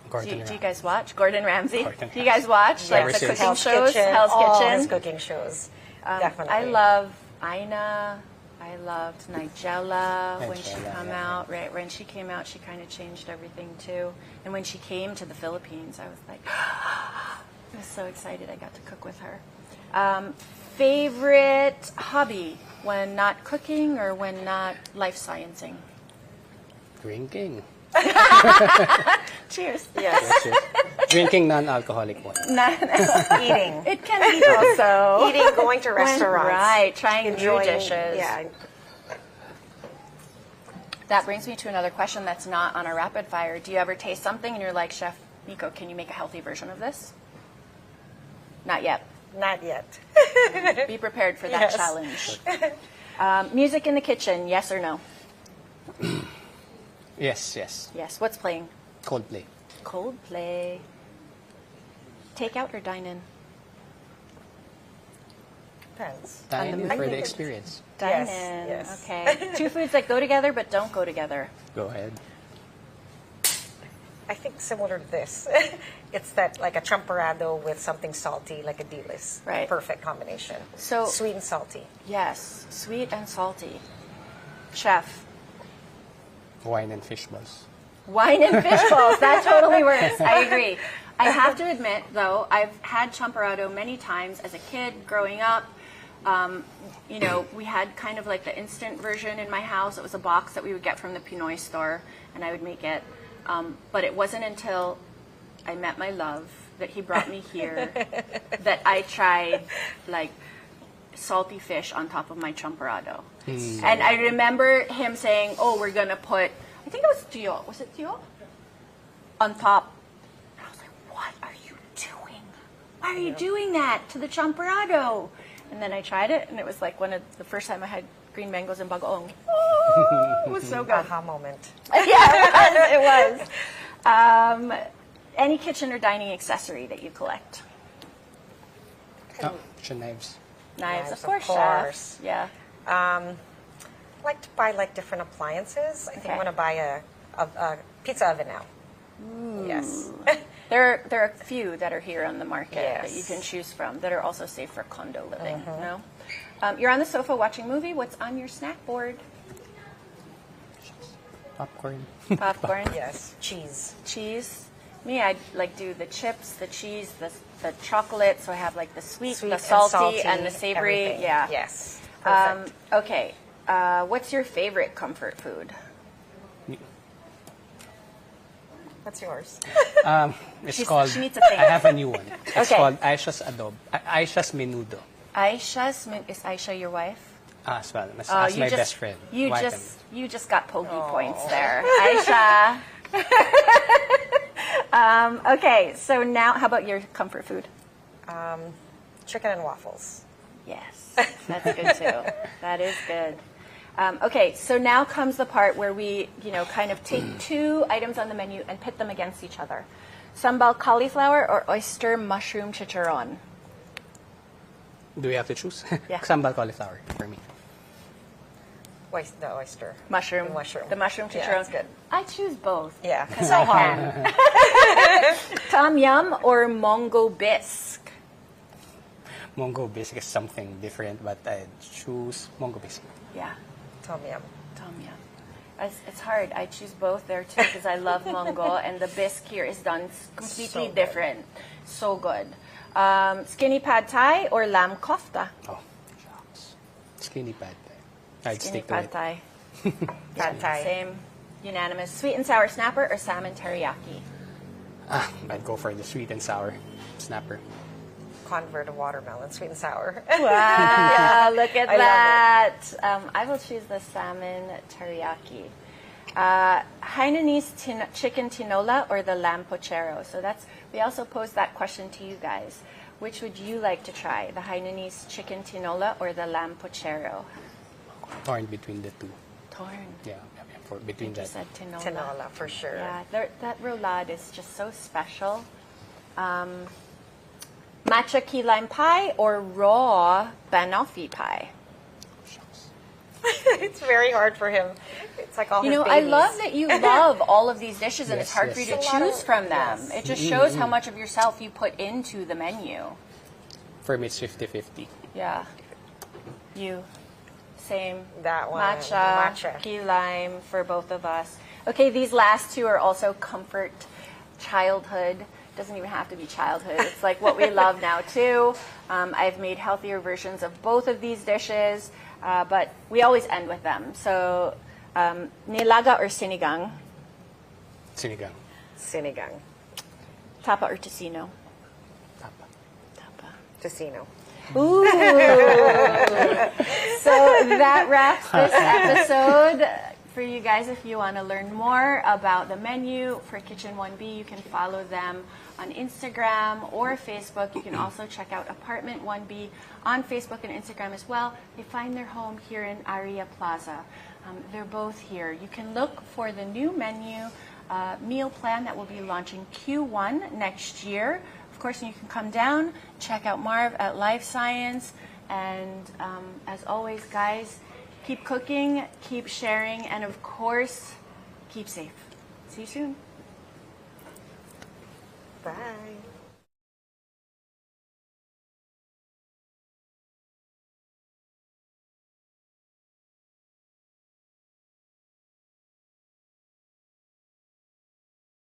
Speaker 2: Gordon
Speaker 1: Do you
Speaker 2: Ramsay.
Speaker 1: guys watch Gordon Ramsay?
Speaker 2: Gordon
Speaker 1: Do you guys watch like
Speaker 2: Ever
Speaker 1: the
Speaker 2: since.
Speaker 1: cooking
Speaker 3: Hell's
Speaker 1: shows?
Speaker 3: Kitchen.
Speaker 1: Hell's
Speaker 3: all
Speaker 1: Kitchen.
Speaker 3: his cooking shows. Definitely.
Speaker 1: I love Ina. I loved Nigella when she
Speaker 2: Nigella,
Speaker 1: came
Speaker 2: yeah.
Speaker 1: out. Right when she came out, she kind of changed everything too. And when she came to the Philippines, I was like, I was so excited. I got to cook with her. Favorite hobby when not cooking or when not life sciencing?
Speaker 2: Drinking.
Speaker 1: Cheers.
Speaker 3: Yes.
Speaker 2: That's it. Drinking non-alcoholic wine.
Speaker 3: Eating.
Speaker 1: It can be also
Speaker 3: Eating, going to restaurants.
Speaker 1: Right, trying
Speaker 3: enjoying
Speaker 1: new dishes.
Speaker 3: Yeah.
Speaker 1: That brings me to another question that's not on our rapid fire. Do you ever taste something and you're like, Chef Nico, can you make a healthy version of this? Not yet.
Speaker 3: Not yet.
Speaker 1: Be prepared for that
Speaker 3: Yes.
Speaker 1: challenge. Music in the kitchen, yes or no?
Speaker 2: Yes, yes.
Speaker 1: Yes. What's playing?
Speaker 2: Coldplay.
Speaker 1: Coldplay. Take out or dine in?
Speaker 3: Depends.
Speaker 2: Dine
Speaker 1: the
Speaker 2: in
Speaker 1: menu.
Speaker 2: for the experience.
Speaker 1: Dine
Speaker 3: Yes,
Speaker 1: in.
Speaker 3: yes.
Speaker 1: Okay. Two foods that go together but don't go together.
Speaker 2: Go ahead.
Speaker 3: I think similar to this. It's that like a champorado with something salty, like a dilis.
Speaker 1: Right.
Speaker 3: Perfect combination.
Speaker 1: So-
Speaker 3: sweet and salty.
Speaker 1: Yes. Sweet and salty. Chef.
Speaker 2: Wine and fish balls.
Speaker 1: Wine and fish balls. That totally works. I agree. I have to admit, though, I've had champorado many times as a kid growing up. You know, we had kind of like the instant version in my house. It was a box that we would get from the Pinoy store, and I would make it. But it wasn't until I met my love that he brought me here that I tried like salty fish on top of my champorado. And I remember him saying, "Oh, we're gonna put," I think it was tio. Was it tio? On top. And I was like, "What are you doing? why are you doing that to the champorado? And then I tried it, and it was like the first time I had green mangoes in bagoong. Oh, it was so good.
Speaker 3: Aha moment.
Speaker 1: Yeah, it was. Any kitchen or dining accessory that you collect?
Speaker 2: Oh, kitchen knives.
Speaker 1: Knives,
Speaker 3: Knives,
Speaker 1: of course.
Speaker 3: of course.
Speaker 1: Chef. Yeah.
Speaker 3: I like to buy like different appliances. I think I want to buy a pizza oven now. Yes.
Speaker 1: There are a few that are here on the market that you
Speaker 3: Yes.
Speaker 1: can choose from that are also safe for condo living. No, you're on the sofa watching a movie. What's on your snack board?
Speaker 2: Popcorn.
Speaker 1: Popcorn.
Speaker 3: Yes. Cheese.
Speaker 1: Cheese. Me, I like do the chips, the cheese, the chocolate. So I have like the sweet the
Speaker 3: and
Speaker 1: salty, and the savory.
Speaker 3: everything.
Speaker 1: Yeah.
Speaker 3: Yes. Perfect.
Speaker 1: Okay. What's your favorite comfort food?
Speaker 3: What's yours?
Speaker 2: It's called,
Speaker 1: she needs to think.
Speaker 2: I have a new one. It's
Speaker 1: Okay.
Speaker 2: called Aisha's Aisha's Menudo.
Speaker 1: Is Aisha your wife?
Speaker 2: As well, as
Speaker 1: You
Speaker 2: my
Speaker 1: just-
Speaker 2: best friend.
Speaker 1: You
Speaker 2: Vitamin.
Speaker 1: just got pokey points there, Aisha. Okay, so now how about your comfort food?
Speaker 3: Chicken and waffles.
Speaker 1: Yes, that's good too. That is good. Okay, so now comes the part where we, kind of take two items on the menu and pit them against each other. Sambal cauliflower or oyster mushroom chicharron?
Speaker 2: Do we have to choose?
Speaker 1: Yeah.
Speaker 2: Sambal cauliflower for me.
Speaker 3: The oyster.
Speaker 1: Mushroom.
Speaker 3: The mushroom.
Speaker 1: The mushroom
Speaker 3: Yeah,
Speaker 1: chicharron.
Speaker 3: it's good.
Speaker 1: I choose both.
Speaker 3: Yeah. So hard.
Speaker 1: Tom yum or mongo bisque?
Speaker 2: Mongo bisque is something different, but I choose Mongo bisque.
Speaker 1: Yeah.
Speaker 3: Tom yum.
Speaker 1: Tom yum. It's hard. I choose both there too because I love mongo, and the bisque here is done completely
Speaker 3: So good.
Speaker 1: different. So good. Skinny pad thai or lamb kofta?
Speaker 2: Oh, shucks. Skinny pad thai. I'd
Speaker 1: Skinny
Speaker 2: stick to
Speaker 1: pad
Speaker 2: it.
Speaker 1: thai.
Speaker 3: Pad thai.
Speaker 1: Same. Unanimous. Sweet and sour snapper or salmon teriyaki?
Speaker 2: I'd go for the sweet and sour snapper.
Speaker 3: Convert of watermelon, sweet and sour.
Speaker 1: Wow, look at
Speaker 3: I love
Speaker 1: that. I will choose the salmon teriyaki. Hainanese chicken tinola or the lamb pochero? So we also posed that question to you guys. Which would you like to try? The Hainanese chicken tinola or the lamb pochero?
Speaker 2: Torn between the two.
Speaker 1: Torn.
Speaker 2: Yeah, between
Speaker 1: You
Speaker 2: that.
Speaker 1: said tinola.
Speaker 3: Tinola, for sure.
Speaker 1: Yeah, that roulade is just so special. Matcha key lime pie or raw banoffee pie?
Speaker 2: Shucks.
Speaker 3: It's very hard for him. It's like all his
Speaker 1: I
Speaker 3: babies.
Speaker 1: love that you love all of these dishes, and it's
Speaker 2: Yes,
Speaker 1: hard
Speaker 2: yes.
Speaker 1: for you to
Speaker 3: It's a lot
Speaker 1: choose
Speaker 3: of-
Speaker 1: from them.
Speaker 3: yes.
Speaker 1: It just shows how much of yourself you put into the menu.
Speaker 2: For me, it's 50-50.
Speaker 1: Yeah. You. Same.
Speaker 3: That one.
Speaker 1: Matcha, key lime for both of us. Okay, these last two are also comfort childhood. Doesn't even have to be childhood. It's like what we love now too. I've made healthier versions of both of these dishes, but we always end with them. So, nilaga or sinigang?
Speaker 2: Sinigang.
Speaker 3: Sinigang.
Speaker 1: Tapa or tocino?
Speaker 2: Tapa.
Speaker 1: Tapa.
Speaker 3: Tocino.
Speaker 1: Ooh. So that wraps this episode. For you guys, if you want to learn more about the menu for Kitchen 1B, you can follow them on Instagram or Facebook. You can also check out Apartment 1B on Facebook and Instagram as well. They find their home here in Arya Plaza. They're both here. You can look for the new menu meal plan that will be launching Q1 next year. Of course, you can come down, check out Marv at Life Science. And as always, guys, keep cooking, keep sharing, and of course, keep safe. See you soon.
Speaker 3: Bye.